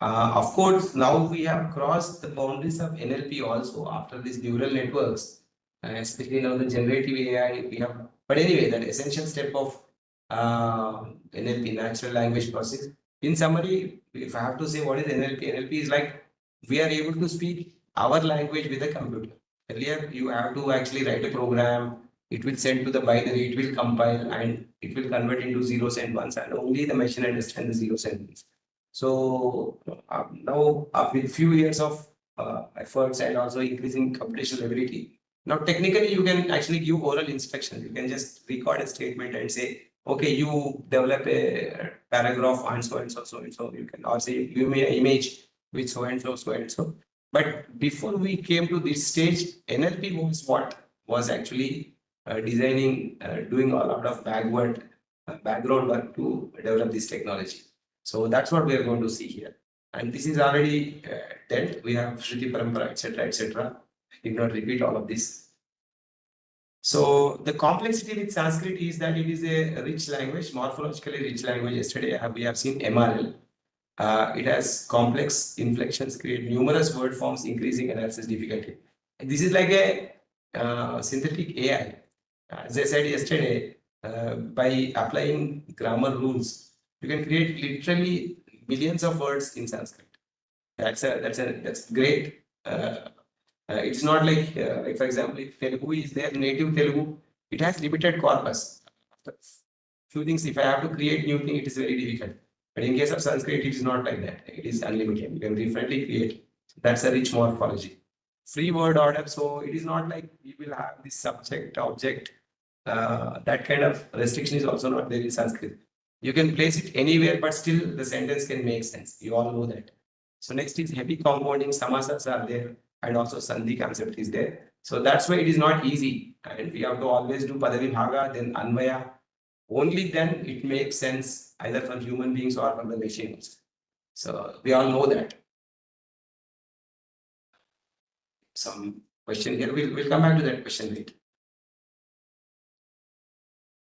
Of course, now we have crossed the boundaries of NLP also after these neural networks. especially now the generative AI we have. But anyway, that essential step of NLP, natural language process. In summary, if I have to say what is NLP, NLP is like we are able to speak our language with a computer. Earlier, you have to actually write a program. It will send to the binary, it will compile, and it will convert into zeros and ones, and only the machine understands the zeros and ones. So now, with few years of efforts and also increasing computational ability, now technically you can actually give oral instructions. You can just record a statement and say, okay, you develop a paragraph on so and so, so and so. You can or say give me an image with so and so, so and so. But before we came to this stage, NLP was what was actually designing, doing a lot of background work to develop this technology. So that's what we are going to see here. And this is already dealt. We have Shruti Parampara, etc., etc. I did not repeat all of this. So the complexity with Sanskrit is that it is a rich language, morphologically rich language. Yesterday we have seen MRL. It has complex inflections, create numerous word forms, increasing analysis difficulty. This is like a synthetic AI. As I said yesterday, by applying grammar rules, you can create literally millions of words in Sanskrit. That's great. It's not like, for example, if Telugu is there, native Telugu, it has limited corpus. Few things, if I have to create new thing, it is very difficult. But in case of Sanskrit, it is not like that. It is unlimited. You can differently create. That's a rich morphology. Free word order. So it is not like we will have this subject, object. That kind of restriction is also not there in Sanskrit. You can place it anywhere, but still the sentence can make sense. You all know that. So next is heavy compounding. Samasas are there, and also Sandhi concept is there. So that's why it is not easy. And we have to always do Padavi Bhaga, then Anvaya. Only then it makes sense either for human beings or for the machines. So we all know that. Some question here. We'll come back to that question later.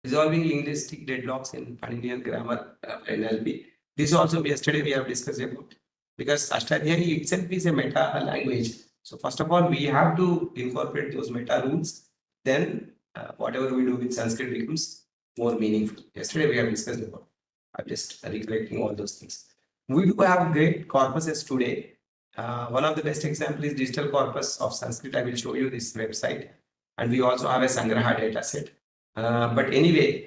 Resolving linguistic deadlocks in Paninian grammar NLP. This also yesterday we have discussed about, because Ashtadhyayi itself is a meta language. So first of all, we have to incorporate those meta rules. Then whatever we do with Sanskrit becomes more meaningful. Yesterday we have discussed about. I'm just recollecting all those things. We do have great corpuses today. One of the best examples is digital corpus of Sanskrit. I will show you this website. And we also have a Sangraha data set. But anyway,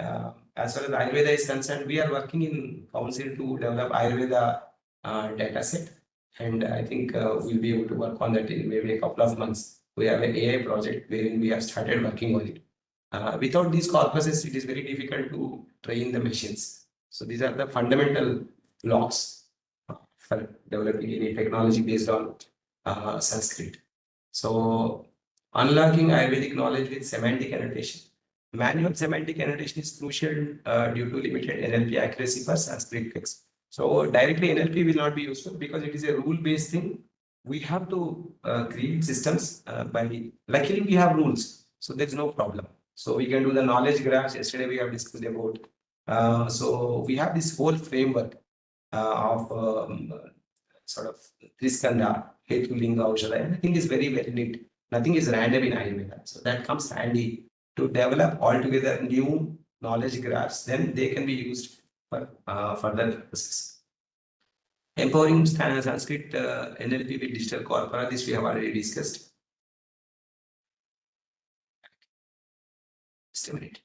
as far as Ayurveda is concerned, we are working in council to develop Ayurveda data set. And I think we'll be able to work on that in maybe a couple of months. We have an AI project wherein we have started working on it. Without these corpuses, it is very difficult to train the machines. So these are the fundamental blocks for developing any technology based on Sanskrit. So unlocking Ayurvedic knowledge with semantic annotation. Manual semantic annotation is crucial due to limited NLP accuracy for Sanskrit text. So directly NLP will not be useful because it is a rule-based thing. We have to create systems luckily we have rules, so there's no problem. So we can do the knowledge graphs. Yesterday we have discussed about. So we have this whole framework of sort of Triskanda, Hetu, Linga, Aushadha. Everything is very, very neat. Nothing is random in Ayurveda. So that comes handy to develop altogether new knowledge graphs. Then they can be used for further purposes. Empowering Sanskrit NLP with digital corpora. This we have already discussed. Just a minute.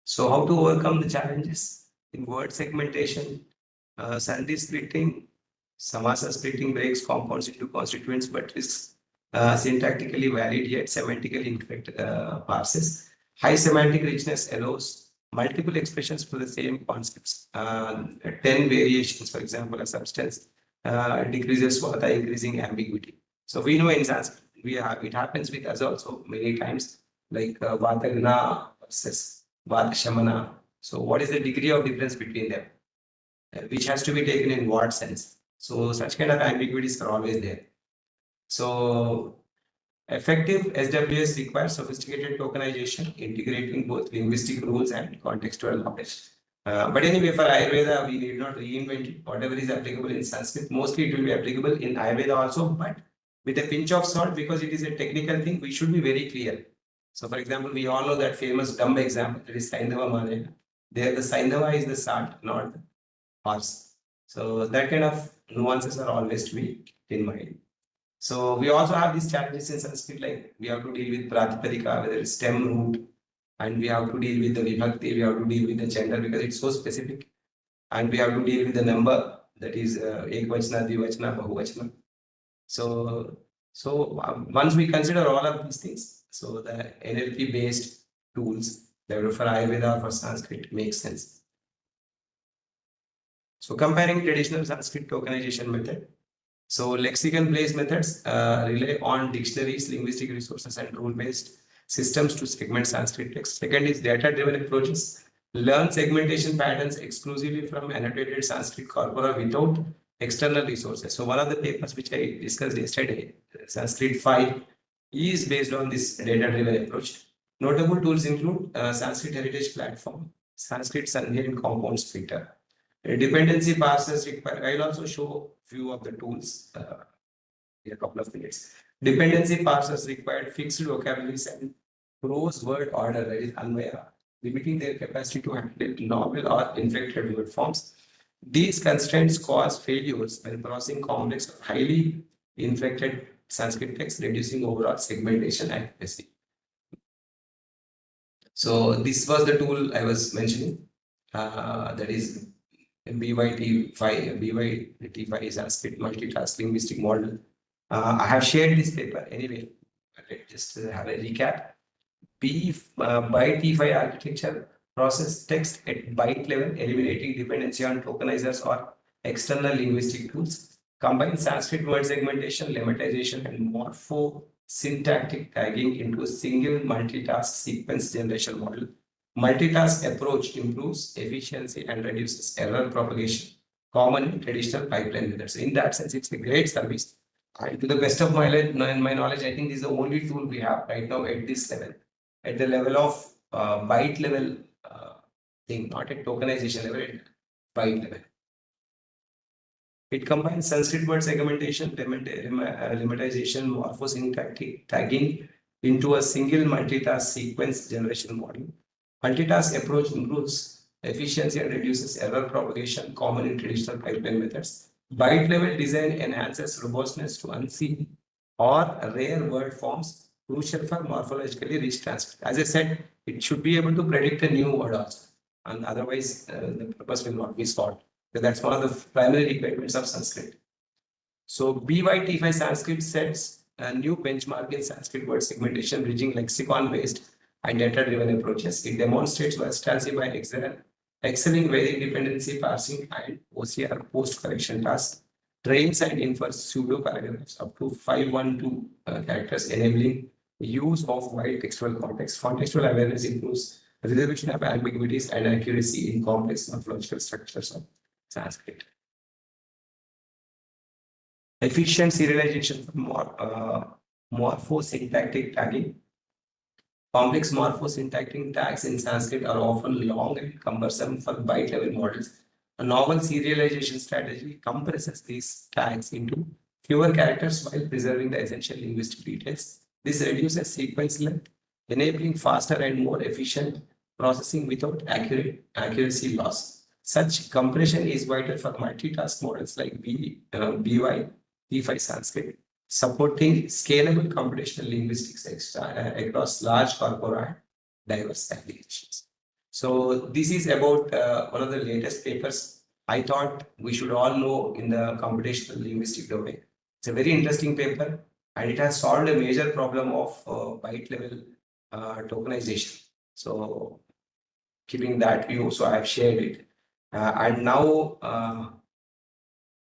So how to overcome the challenges in word segmentation, sandhi splitting, samasa splitting breaks compounds into constituents, but is syntactically valid yet semantically incorrect parses. High semantic richness allows multiple expressions for the same concepts. 10 variations, for example, a substance decreases vata, increasing ambiguity. So we know in Sanskrit, it happens with us also many times, like vata gna versus vata shamana. So what is the degree of difference between them? Which has to be taken in what sense? So such kind of ambiguities are always there. So effective SWS requires sophisticated tokenization, integrating both linguistic rules and contextual knowledge. But anyway, for Ayurveda, we need not reinvent it. Whatever is applicable in Sanskrit, mostly it will be applicable in Ayurveda also, but with a pinch of salt, because it is a technical thing, we should be very clear. So, for example, we all know that famous dumb example, that is Saindhava Manaya. There, the Saindhava is the salt, not the horse. So, that kind of nuances are always to be in mind. So, we also have these challenges in Sanskrit, like we have to deal with Pratipadika, whether it's stem root, and we have to deal with the Vibhakti, we have to deal with the gender because it's so specific, and we have to deal with the number, that is Ekvachana, Dvivachana, Bahuvachana. So, once we consider all of these things, so the NLP based tools developed for Ayurveda or for Sanskrit makes sense. So comparing traditional Sanskrit tokenization method. So lexicon based methods rely on dictionaries, linguistic resources, and rule based systems to segment Sanskrit text. Second is data driven approaches. Learn segmentation patterns exclusively from annotated Sanskrit corpora without external resources. So one of the papers which I discussed yesterday, Sanskrit 5, is based on this data-driven approach. Notable tools include Sanskrit Heritage Platform, Sanskrit Sandhya and Compound Splitter. Dependency parsers required. I'll also show few of the tools in a couple of minutes. Dependency parsers required fixed vocabularies and prose word order, that is Anvaya, limiting their capacity to handle novel or inflected word forms. These constraints cause failures when processing complex or highly inflected Sanskrit text, reducing overall segmentation accuracy. So this was the tool I was mentioning. That is BYT5 is Sanskrit multitask linguistic model. I have shared this paper anyway. Let's just have a recap. By T5 architecture process text at byte level, eliminating dependency on tokenizers or external linguistic tools. Combine Sanskrit word segmentation, lemmatization, and morpho-syntactic tagging into a single multitask sequence generation model. Multitask approach improves efficiency and reduces error propagation, common in traditional pipeline methods. In that sense, it's a great service. And to the best of my knowledge, I think this is the only tool we have right now at this level, at the level of byte level thing, not at tokenization level, at byte level. It combines Sanskrit word segmentation, lemmatization, morphosyntactic tagging into a single multitask sequence generation model. Multitask approach improves efficiency and reduces error propagation, common in traditional pipeline methods. Byte level design enhances robustness to unseen or rare word forms, crucial for morphologically rich transcript. As I said, it should be able to predict a new word also, and otherwise the purpose will not be solved. So that's one of the primary requirements of Sanskrit. So BYT5 Sanskrit sets a new benchmark in Sanskrit word segmentation, bridging lexicon-based and data-driven approaches. It demonstrates versatility by excelling Vedic dependency parsing and OCR post-correction tasks, trains and infers pseudo-paragraphs up to 512 characters, enabling use of wide textual context. Contextual awareness improves resolution of ambiguities and accuracy in complex morphological structures of Sanskrit. Efficient serialization for morphosyntactic tagging. Complex morphosyntactic tags in Sanskrit are often long and cumbersome for byte-level models. A novel serialization strategy compresses these tags into fewer characters while preserving the essential linguistic details. This reduces sequence length, enabling faster and more efficient processing without accuracy loss. Such compression is vital for multitask models like BY, T5 Sanskrit, supporting scalable computational linguistics across large corpora and diverse applications. So this is about one of the latest papers I thought we should all know in the computational linguistic domain. It's a very interesting paper, and it has solved a major problem of byte level tokenization. So keeping that view, so I have shared it. And now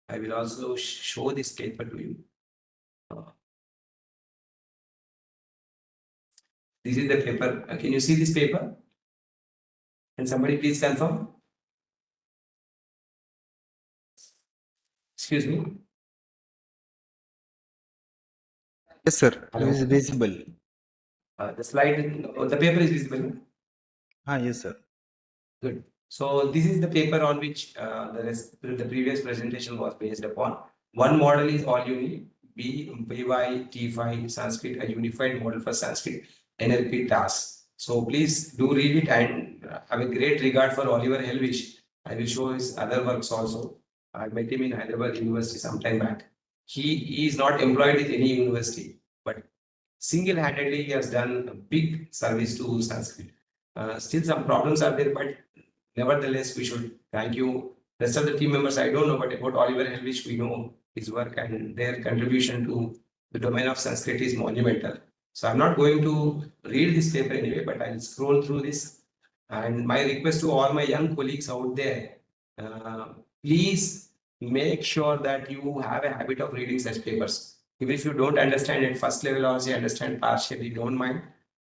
I will also show this paper to you. This is the paper. Can you see this paper? Can somebody please confirm? Excuse me. Yes, sir. It Hello. is visible. The slide, the paper is visible. Yes, sir. Good. So this is the paper on which the previous presentation was based upon. One model is all you need. BYT5 Sanskrit, a unified model for Sanskrit NLP tasks. So please do read it and have a great regard for Oliver Helvish. I will show his other works also. I met him in Hyderabad University some time back. He is not employed with any university, but single-handedly he has done a big service to Sanskrit. Still some problems are there, but nevertheless, we should thank you. Rest of the team members, I don't know, but about Oliver Helvich, we know his work and their contribution to the domain of Sanskrit is monumental. So I'm not going to read this paper anyway, but I'll scroll through this. And my request to all my young colleagues out there, please make sure that you have a habit of reading such papers. Even if you don't understand at first level or you understand partially, don't mind.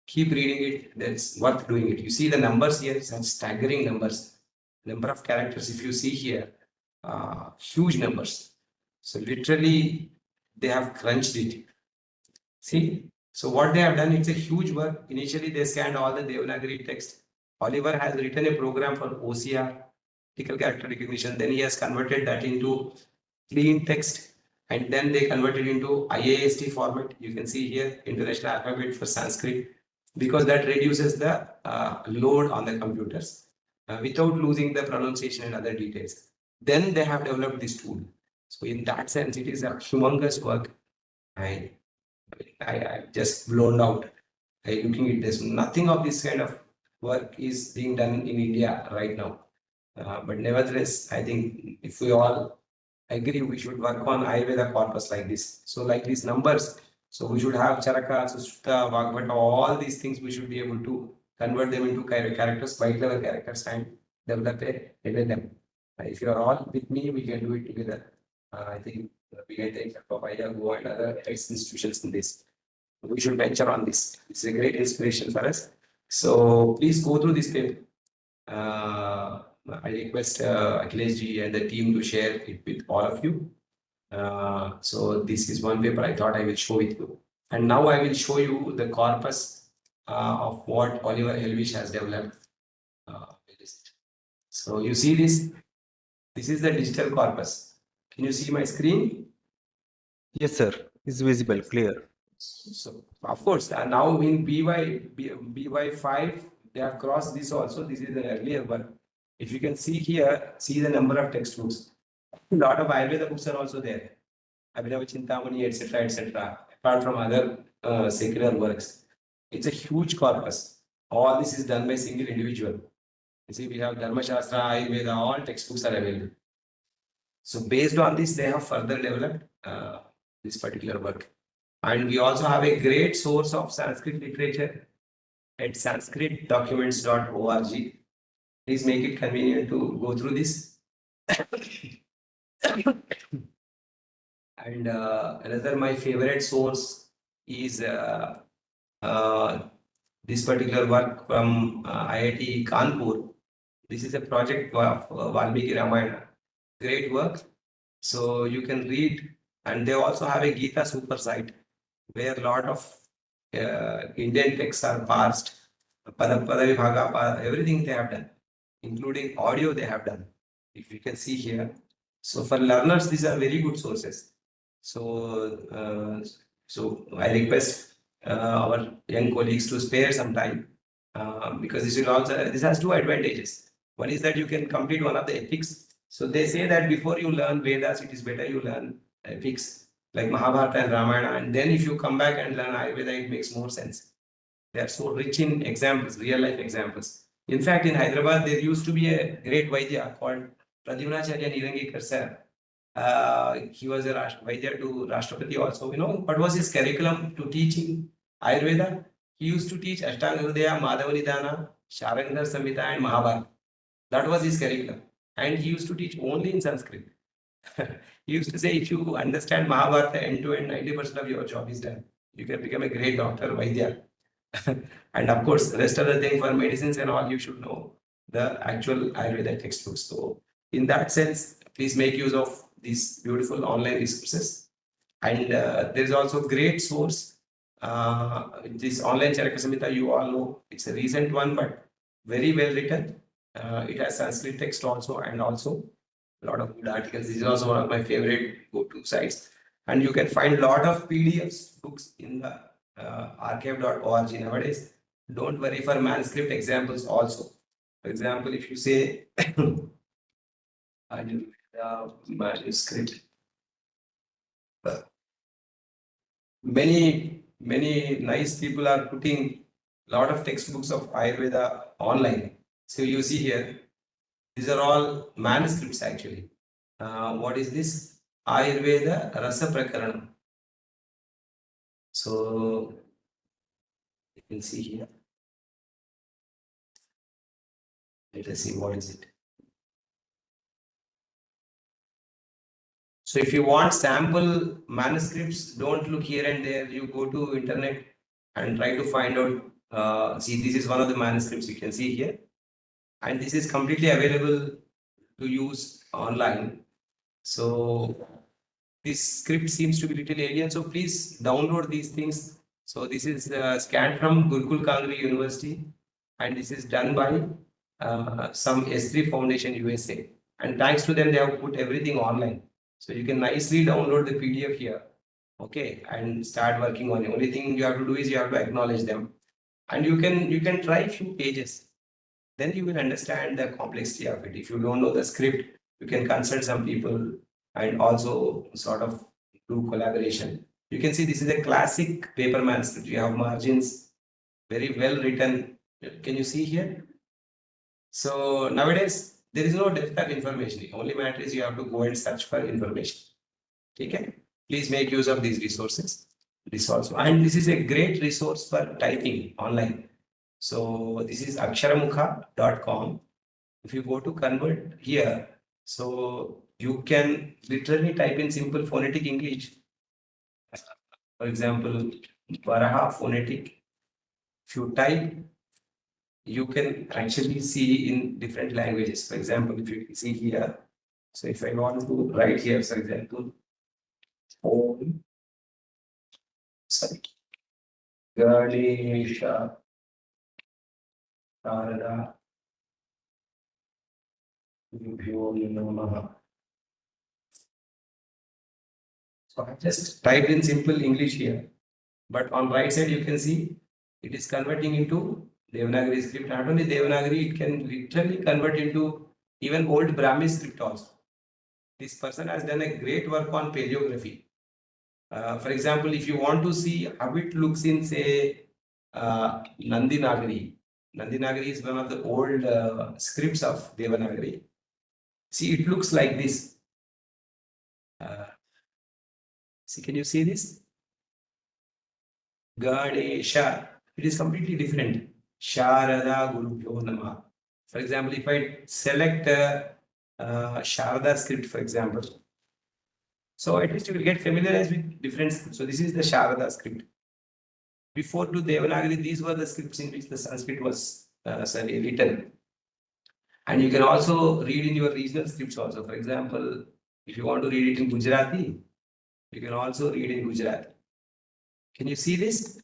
Keep reading it. That's worth doing it. You see the numbers here, such staggering numbers. Number of characters, if you see here, huge numbers. So literally, they have crunched it. See? So what they have done, it's a huge work. Initially, they scanned all the Devanagari text. Oliver has written a program for OCR, optical character recognition. Then he has converted that into clean text. And then they converted into IAST format. You can see here, International Alphabet for Sanskrit, because that reduces the load on the computers without losing the pronunciation and other details. Then they have developed this tool. So in that sense, it is a humongous work. I just blown out looking at this. Nothing of this kind of work is being done in India right now. But nevertheless, I think if we all agree, we should work on Ayurveda corpus like this. So like these numbers, so we should have Charaka, Sushuta, Vagbhata, all these things we should be able to convert them into characters, white level characters, and develop a LLM. If you are all with me, we can do it together. I think we can take Papaya, Go and other institutions in this. We should venture on this. It's a great inspiration for us. So please go through this paper. I request Akhilesh ji and the team to share it with all of you. So this is one paper I thought I will show with you. And now I will show you the corpus of what Oliver Helvish has developed. So you see this? This is the digital corpus. Can you see my screen? Yes, sir. It's visible, clear. So of course, now in BY5, they have crossed this also. This is an earlier one. If you can see here, see the number of textbooks. A lot of Ayurveda books are also there. Abhinava Chintamani, etc., etc. Apart from other secular works, it's a huge corpus. All this is done by single individual. You see, we have Dharma Shastra, Ayurveda, all textbooks are available. So based on this, they have further developed this particular work. And we also have a great source of Sanskrit literature at sanskritdocuments.org. Please make it convenient to go through this. And another my favorite source is this particular work from IIT Kanpur. This is a project of Valmiki Ramayana. Great work. So you can read, and they also have a Gita super site where a lot of Indian texts are parsed, everything they have done, including audio they have done. If you can see here. So for learners, these are very good sources. So, I request our young colleagues to spare some time because this has two advantages. One is that you can complete one of the epics. So they say that before you learn Vedas, it is better you learn epics like Mahabharata and Ramayana, and then if you come back and learn Ayurveda, it makes more sense. They are so rich in examples, real life examples. In fact, in Hyderabad, there used to be a great Vaidya called Pradyumnacharya Nirangekar sir. He was a Vaidya to Rashtrapati also. You know, what was his curriculum to teaching Ayurveda? He used to teach Ashtanga Hridaya, Madhavanidhana, Sharangar Samhita and Mahabharata. That was his curriculum. And he used to teach only in Sanskrit. He used to say, if you understand Mahabharata end to end, 90% of your job is done. You can become a great doctor, Vaidya. And of course, the rest of the thing for medicines and all, you should know the actual Ayurveda textbooks. So in that sense, please make use of these beautiful online resources. And there is also a great source. This online Charaka Samhita, you all know, it's a recent one, but very well written. It has Sanskrit text also, and also a lot of good articles. This is also one of my favorite go-to sites. And you can find a lot of PDFs books in the archive.org nowadays. Don't worry for manuscript examples also. For example, if you say Ayurveda manuscript, many nice people are putting a lot of textbooks of Ayurveda online. So you see here, these are all manuscripts actually. What is this? Ayurveda Rasa Prakaranam. So you can see here. Let us see what is it. So if you want sample manuscripts, don't look here and there. You go to internet and try to find out. See, this is one of the manuscripts you can see here. And this is completely available to use online. So this script seems to be little alien. So please download these things. So this is scanned from Gurukul Kangri University. And this is done by some S3 Foundation USA. And thanks to them, they have put everything online. So you can nicely download the PDF here, okay, and start working on it. Only thing you have to do is you have to acknowledge them, and you can try a few pages. Then you will understand the complexity of it. If you don't know the script, you can consult some people and also sort of do collaboration. You can see this is a classic paper manuscript. You have margins, very well written. Can you see here? So nowadays, there is no depth of information. The only matter is you have to go and search for information. Okay? Please make use of these resources. This also. And this is a great resource for typing online. So this is aksharamukha.com. If you go to convert here, so you can literally type in simple phonetic English. For example, Varaha phonetic. If you type, you can actually see in different languages. For example, if you can see here, so if I want to write here, for example, Om, sorry, Ganesha, Narada, Yubhyo Namaha. So I just typed in simple English here, but on right side you can see it is converting into Devanagari script. Not only Devanagari, it can literally convert into even old Brahmi script also. This person has done a great work on paleography. For example, if you want to see how it looks in, say, Nandinagari. Nandinagari is one of the old scripts of Devanagari. See, it looks like this. See, can you see this? Ganesha. It is completely different. Sharada Gurubhyo Namah. For example, if I select Sharada script, for example, so at least you will get familiarized with different scripts. So this is the Sharada script. Before to Devanagari, these were the scripts in which the Sanskrit was written. And you can also read in your regional scripts also. For example, if you want to read it in Gujarati, you can also read in Gujarati. Can you see this?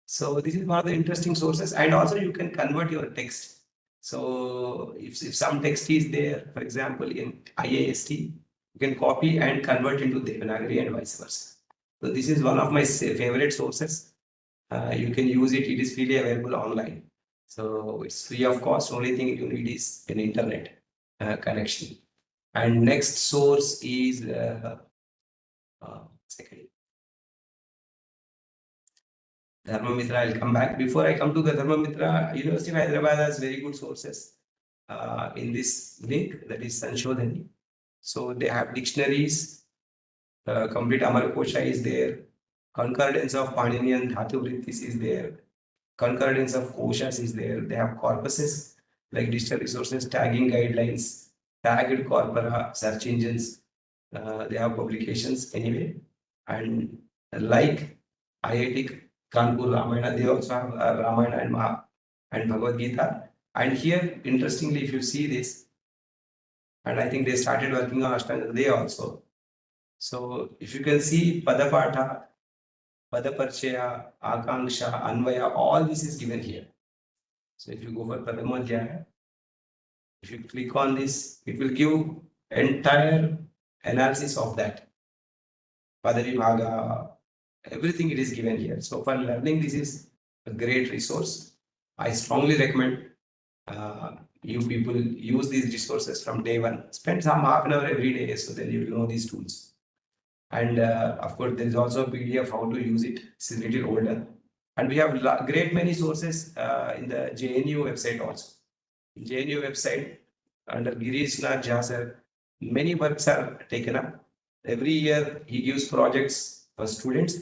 So this is one of the interesting sources. And also you can convert your text. So if some text is there, for example, in IAST, you can copy and convert into Devanagari and vice versa. So this is one of my favorite sources. You can use it. It is freely available online. So it's free of cost. Only thing you need is an internet connection. And next source is second. Dharmamitra. I'll come back. Before I come to the Dharmamitra, University of Hyderabad has very good sources in this link, that is Sanshodhani. So they have dictionaries, complete Amarkosha is there, concordance of Paninian Dhatu Vrittis is there, concordance of Koshas is there. They have corpuses like digital resources, tagging guidelines, tagged corpora, search engines. They have publications anyway. And like IIT Kanpur Ramayana, they also have Ramayana and Bhagavad Gita. And here, interestingly, if you see this, and I think they started working on Ashtanga Hriday also. So if you can see Padapatha, Padaparchaya, Akanksha, Anvaya, all this is given here. So if you go for Padamadhyaya, if you click on this, it will give entire analysis of that. Padavibhaga, everything it is given here. So for learning, this is a great resource. I strongly recommend you people use these resources from day one. Spend some half an hour every day so that you will know these tools. And of course, there is also a PDF how to use it. It's a little older. And we have great many sources in the JNU website also. In JNU website, under Girish Nath Jha sir, many works are taken up. Every year, he gives projects for students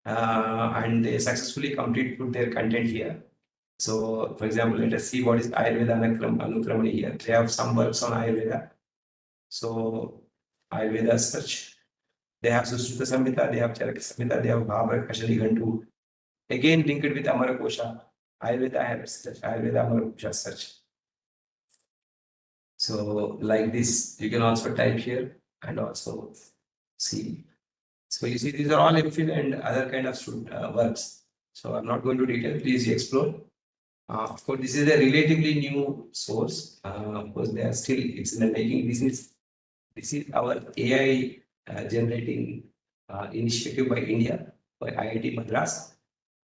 and they successfully complete put their content here. So, for example, let us see what is Ayurveda Anukramani here. They have some works on Ayurveda. So, Ayurveda search. They have Sushruta Samhita, they have Charaka Samhita, they have Bhava Kashali Gantu. Again, linked with Amara Kosha. Ayurveda I have search, Ayurveda Amara Kosha search. So, like this, you can also type here and also see. So, you see, these are all MPhil and other kind of works. So, I'm not going to detail, please explore. Of course, this is a relatively new source. Of course, they are still, it's in the making. This is our AI generating initiative by India, by IIT Madras.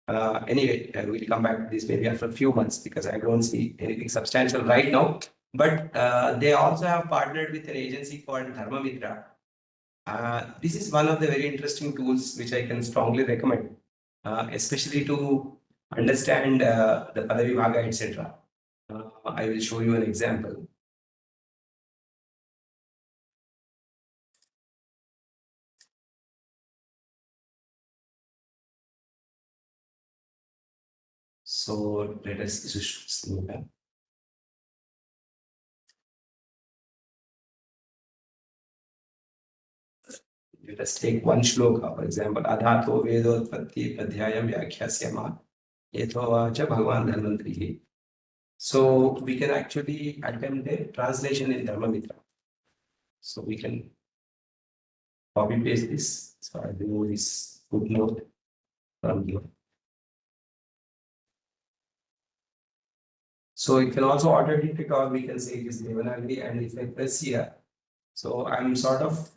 Anyway, we'll come back to this maybe after a few months because I don't see anything substantial right now. But they also have partnered with an agency called Dharmamitra. This is one of the very interesting tools which I can strongly recommend, especially to understand the Padavibhaga, etc. I will show you an example. So let us see that. Let us take one shloka, for example, Adhato Vedotpatti Padhyayam Vyakhyasya Yathovacha Bhagavan Dhanvantri. So we can actually attempt a translation in Dharmamitra. So we can copy paste this. So I remove this footnote from here. So it can also auto detect, or we can say it is Devanagari, and if I press here, so I'm sort of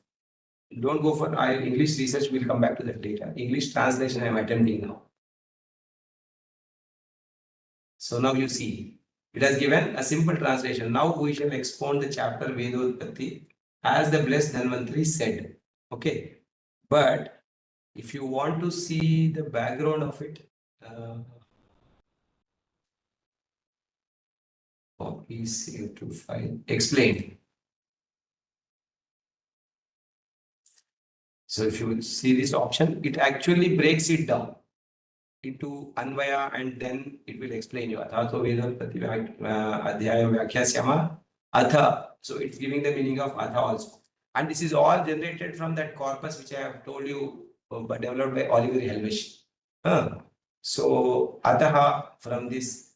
don't go for English research, we'll come back to that later. English translation I'm attempting now. So now you see, it has given a simple translation. Now we shall expound the chapter Vedotpatti as the blessed Dhanvantri said. Okay. But if you want to see the background of it, copy, save to file, explain. So if you see this option, it actually breaks it down into Anvaya and then it will explain you. Athato Vedotpatti Adhyayam Vyakhyasya Atha. So it's giving the meaning of Atha also. And this is all generated from that corpus which I have told you, developed by Oliver Helvish. So Ataha from this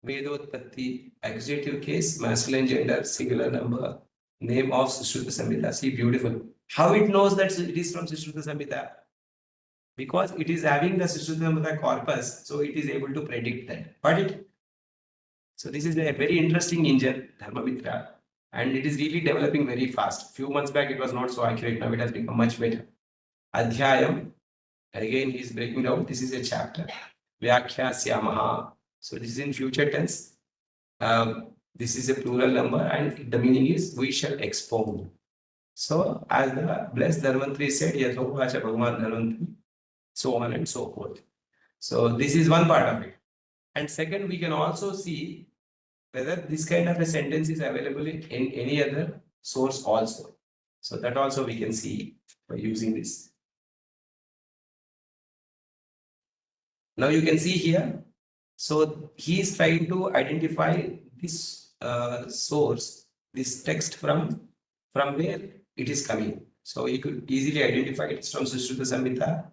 Vedotpatti, accusative case, masculine gender, singular number, name of Sushruta Samhita. See, beautiful. How it knows that it is from Sushruta Samhita? Because it is having the Sushruta Samhita corpus, so it is able to predict that. Got it? So this is a very interesting engine, Dharmamitra, and it is really developing very fast. Few months back, it was not so accurate. Now it has become much better. Adhyayam, again, he is breaking down. This is a chapter. Vyakhyasya. So this is in future tense. This is a plural number, and the meaning is we shall expound. So as the blessed Dhanvantri said, Yathovacha Bhagavan Dhanvantri, so on and so forth. So this is one part of it. And second, we can also see whether this kind of a sentence is available in any other source also. So that also we can see by using this. Now you can see here. So he is trying to identify this source, this text from where it is coming. So you could easily identify it from Sushruta Samhita,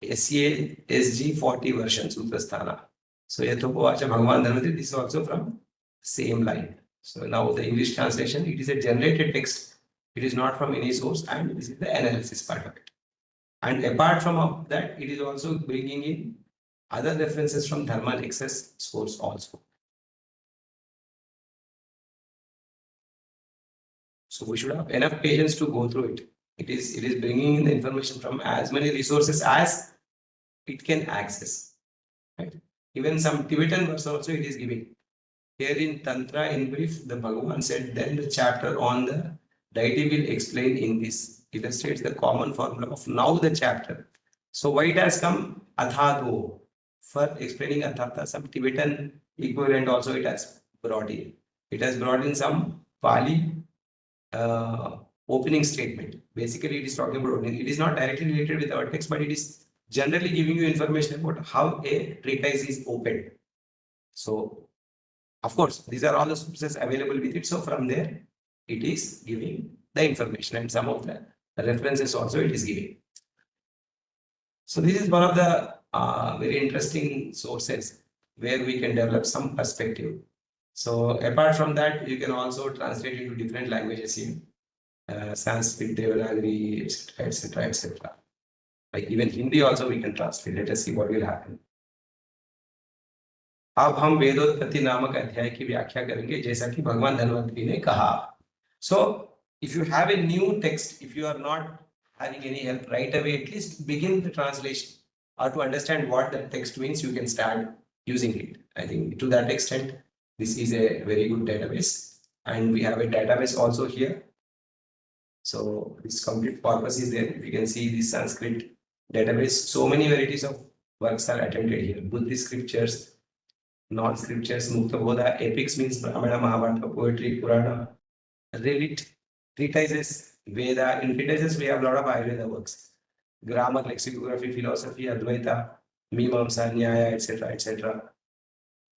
SCA SG 40 version, Sutrasthana. So Yathovacha Bhagavan Dhanvantri, this is also from same line. So now the English translation, it is a generated text. It is not from any source, and this is the analysis part of it. And apart from that, it is also bringing in other references from Dharma Nexus source also. So we should have enough patience to go through it. It is bringing in the information from as many resources as it can access. Right? Even some Tibetan verse also it is giving. Here in Tantra, in brief, the Bhagavan said, then the chapter on the deity will explain in this. Illustrates the common formula of now the chapter. So why it has come Athado for explaining Athata, some Tibetan equivalent also it has brought in. It has brought in some Pali opening statement. Basically, it is talking about opening. It is not directly related with our text, but it is generally giving you information about how a treatise is opened. So of course, these are all the sources available with it. So from there, it is giving the information and some of the references also it is giving. So this is one of the very interesting sources where we can develop some perspective. So apart from that, you can also translate into different languages here. Sanskrit, Devanagari, etc., etc., etc. Like even Hindi also we can translate. Let us see what will happen. अब हम वेदोत्पत्ति नामक अध्याय की व्याख्या करेंगे जैसा कि भगवान धन्वंतरी ने कहा. So if you have a new text, if you are not having any help right away, at least begin the translation or to understand what the text means, you can start using it. I think to that extent, this is a very good database, and we have a database also here. So this complete purpose is there. You can see this Sanskrit database. So many varieties of works are attempted here. Buddhist scriptures, non-scriptures, Mukta Bodha, epics means Brahmana, Mahabharata, poetry, Purana, Revit, treatises, Veda. In treatises, we have a lot of Ayurveda works. Grammar, lexicography, philosophy, Advaita, Mimamsa, Nyaya, etc., etc.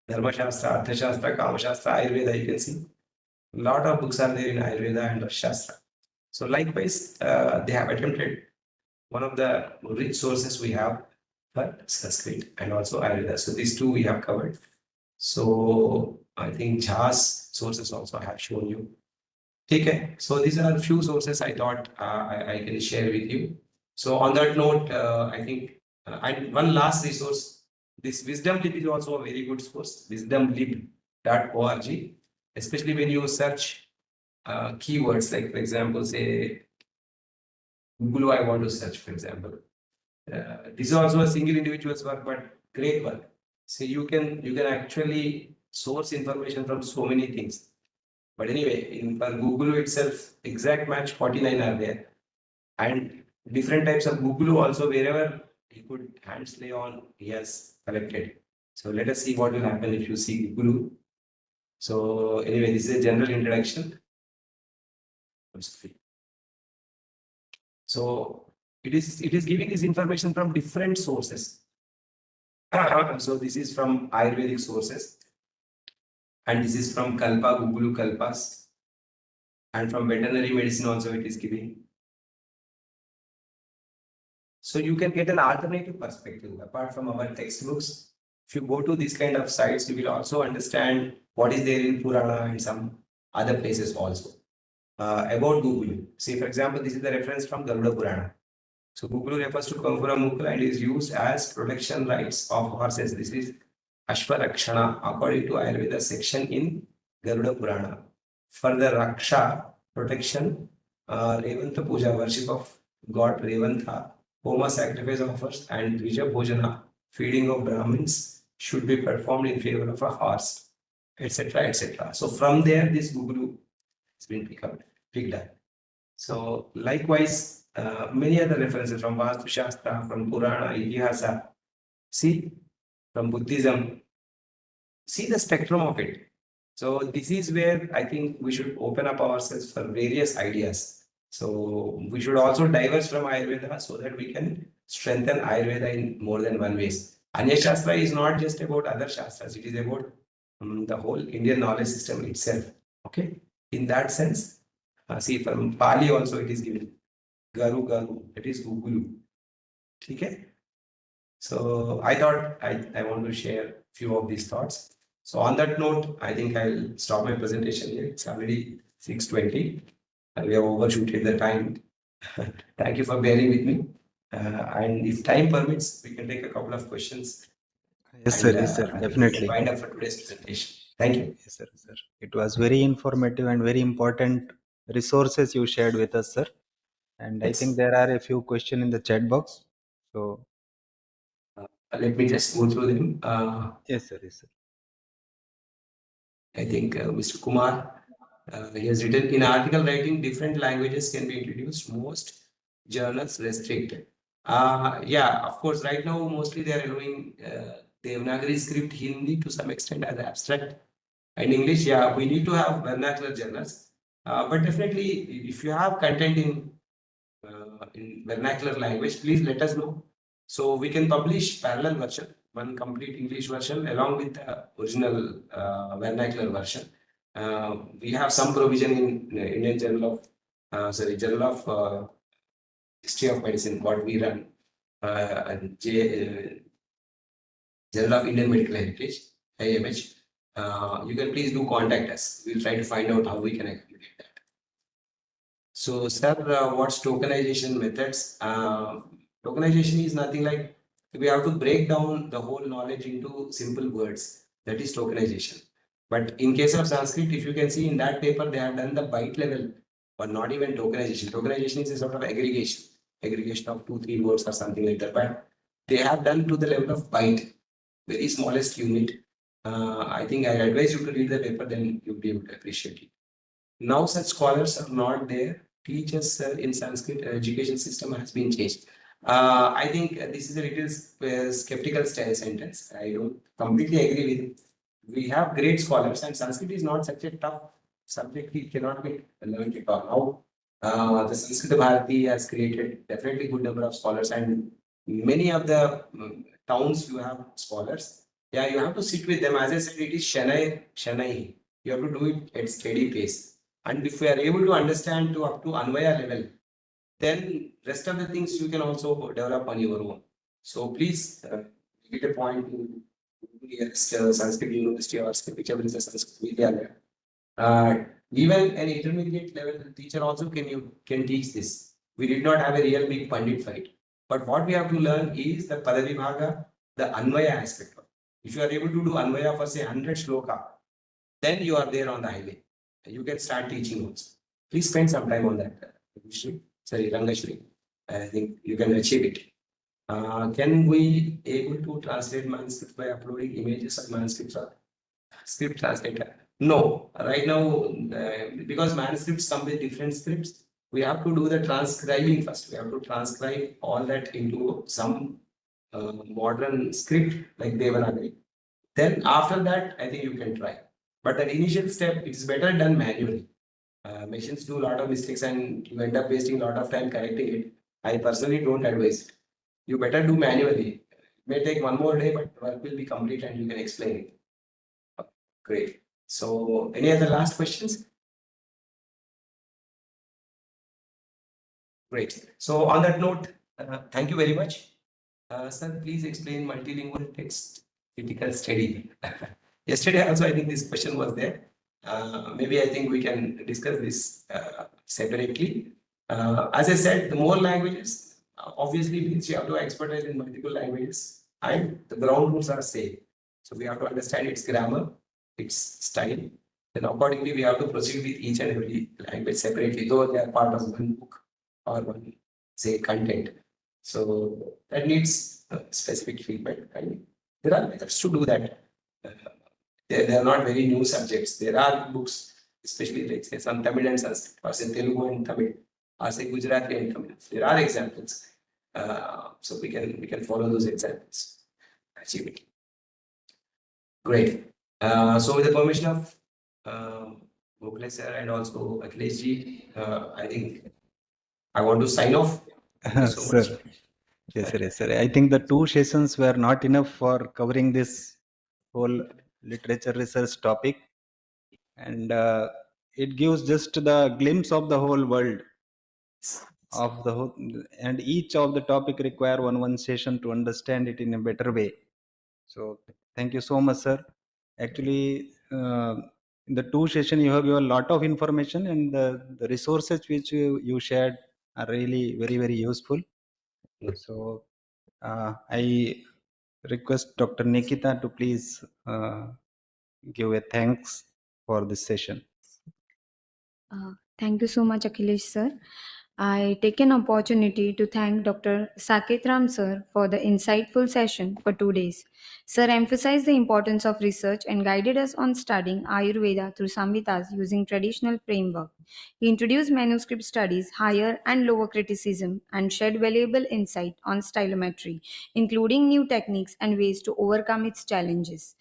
Dharma Shastra, Artha Shastra, Kama Shastra, Ayurveda, you can see. A lot of books are there in Ayurveda and Shastra. So likewise, they have attempted one of the rich sources we have for Sanskrit and also Ayurveda. So these two we have covered. So I think Jha's sources also I have shown you. Okay, so these are a few sources I thought I can share with you. So on that note, I think and one last resource, this Wisdom Lib is also a very good source, wisdomlib.org, especially when you search keywords, like for example, say Google, I want to search, for example. This is also a single individual's work, but great work. So you can actually source information from so many things. But anyway, in Google itself, exact match 49 are there, and different types of Google also, wherever he could hands lay on, he has collected. So let us see what will happen if you see Google. So anyway, this is a general introduction. So it is giving this information from different sources. So this is from Ayurvedic sources, and this is from Kalpa, Gugulu Kalpas, and from veterinary medicine also it is giving. So you can get an alternative perspective apart from our textbooks. If you go to these kind of sites, you will also understand what is there in Purana and some other places also. About Gugulu. See, for example, this is the reference from Garuda Purana. So Gugulu refers to Kamphura Mukla and is used as protection rights of horses. This is Ashwarakshana according to Ayurveda section in Garuda Purana. For the Raksha, protection, Revanta Puja, worship of God Revanta, Homa sacrifice offers, and Dvija Bhojana, feeding of Brahmins, should be performed in favor of a horse, etc., etc. So from there, this Gugulu has been picked up. So likewise, many other references from Vastu Shastra, from Purana, Itihasa, see, from Buddhism, see the spectrum of it. So this is where I think we should open up ourselves for various ideas. So we should also diverge from Ayurveda so that we can strengthen Ayurveda in more than one ways. Anya Shastra is not just about other Shastras, it is about the whole Indian knowledge system itself. Okay, in that sense, see, from Pali also it is given. Garu Garu, it is Gugulu. Okay. So I thought I want to share few of these thoughts. So on that note, I think I'll stop my presentation here. It's already 6:20. We have overshooted the time. Thank you for bearing with me. And if time permits, we can take a couple of questions. Yes, sir. Yes, sir. Definitely. Wind up for today's presentation. Thank you. Yes, sir. Yes, sir. It was very informative and very important resources you shared with us, sir. And I Yes. think there are a few questions in the chat box. So Let me just go through them. yes, sir. Yes, sir. I think Mr. Kumar, he has written, in article writing, different languages can be introduced. Most journals restrict. Yeah, of course, right now, mostly they are allowing Devanagari script, Hindi to some extent as abstract. And English, yeah, we need to have vernacular journals. But definitely, if you have content in vernacular language, please let us know. So we can publish parallel version, one complete English version along with the original vernacular version. We have some provision in Indian Journal of, Journal of History of Medicine, what we run, and Journal of Indian Medical Heritage, IMH. You can please do contact us. We'll try to find out how we can accommodate that. So, sir, what's tokenization methods? Tokenization is nothing like we have to break down the whole knowledge into simple words. That is tokenization. But in case of Sanskrit, if you can see in that paper, they have done the byte level, but not even tokenization. Tokenization is a sort of aggregation of 2-3 words or something like that. But they have done to the level of byte, very smallest unit. I think I advise you to read the paper, then you'll be able to appreciate it. Now such scholars are not there. Teachers in Sanskrit education system has been changed. I think this is a little skeptical style sentence. I don't completely agree with it. We have great scholars, and Sanskrit is not such a tough subject. It cannot be learned at all. Now, the Sanskrit Bharati has created definitely good number of scholars, and many of the towns you have scholars. Yeah, you have to sit with them. As I said, it is Shanai. You have to do it at steady pace. And if we are able to understand to up to Anvaya level, then rest of the things you can also develop on your own. So please get a point to nearest Sanskrit University or whichever is the Sanskrit Vidyalaya. Even an intermediate level teacher also can teach this. We did not have a real big pandit for it. But what we have to learn is the Padavibhaga, the Anvaya aspect of it. If you are able to do Anvaya for say 100 shloka, then you are there on the highway. You can start teaching also. Please spend some time on that. Rangashri. I think you can achieve it. Can we able to translate manuscript by uploading images of manuscripts or script translator? No, right now, because manuscripts come with different scripts, we have to do the transcribing first. We have to transcribe all that into some modern script like Devanagari. Then after that, I think you can try. But that initial step, it's better done manually. Machines do a lot of mistakes and you end up wasting a lot of time correcting it. I personally don't advise it. You better do manually. It may take one more day, but work will be complete and you can explain it. Great. So, any other last questions? Great. So, on that note, thank you very much. Sir, please explain multilingual text critical study. Yesterday also, I think this question was there. Maybe I think we can discuss this separately. As I said, the more languages obviously means you have to expertise in multiple languages and the ground rules are same. So we have to understand its grammar, its style. Then accordingly, we have to proceed with each and every language separately, though they are part of one book or one, say, content. So that needs specific feedback. And there are methods to do that. They are not very new subjects. There are books, especially like say some Tamil and Sanskrit, or say Telugu and Tamil, or say Gujarati and Tamil. There are examples. So we can follow those examples. Achieve it. Great. So with the permission of Gokhale sir and also Akhilesh ji, I think I want to sign off. Thank you so much. Sir. Yes, sir. Yes, sir. I think the 2 sessions were not enough for covering this whole literature research topic. And it gives just the glimpse of the whole world of the whole, and each of the topic require one session to understand it in a better way. So thank you so much, sir. Actually, in the 2 session you have given a lot of information, and the resources which you shared are really very useful. So I request Dr. Nikita to please give a thanks for this session. Thank you so much, Akhilesh sir. I take an opportunity to thank Dr. Sakethram sir for the insightful session for 2 days. Sir emphasized the importance of research and guided us on studying Ayurveda through Samhitas using traditional framework. He introduced manuscript studies, higher and lower criticism, and shared valuable insight on stylometry, including new techniques and ways to overcome its challenges.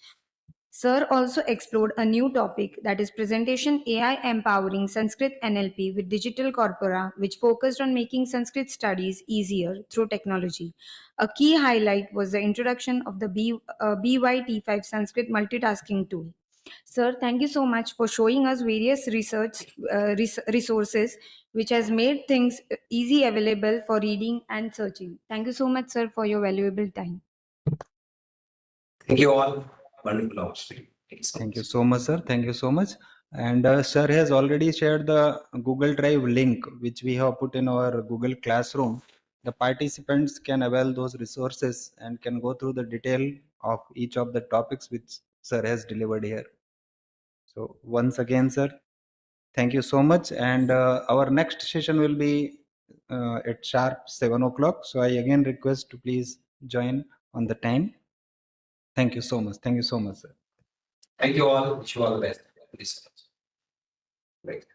Sir also explored a new topic, that is presentation AI empowering Sanskrit NLP with digital corpora, which focused on making Sanskrit studies easier through technology. A key highlight was the introduction of the BYT5 Sanskrit multitasking tool. Sir, thank you so much for showing us various resources which has made things easy available for reading and searching. Thank you so much, sir, for your valuable time. Thank you all. Wonderful opportunity. Thank you so Thank you much. so much, sir. Thank you so much. And sir has already shared the Google Drive link, which we have put in our Google Classroom. The participants can avail those resources and can go through the detail of each of the topics which sir has delivered here. So once again, sir, thank you so much. And our next session will be at sharp 7 o'clock. So I again request to please join on the time. Thank you so much. Thank you so much, sir. Thank you all. Wish you all the best. Thank you so much. Right.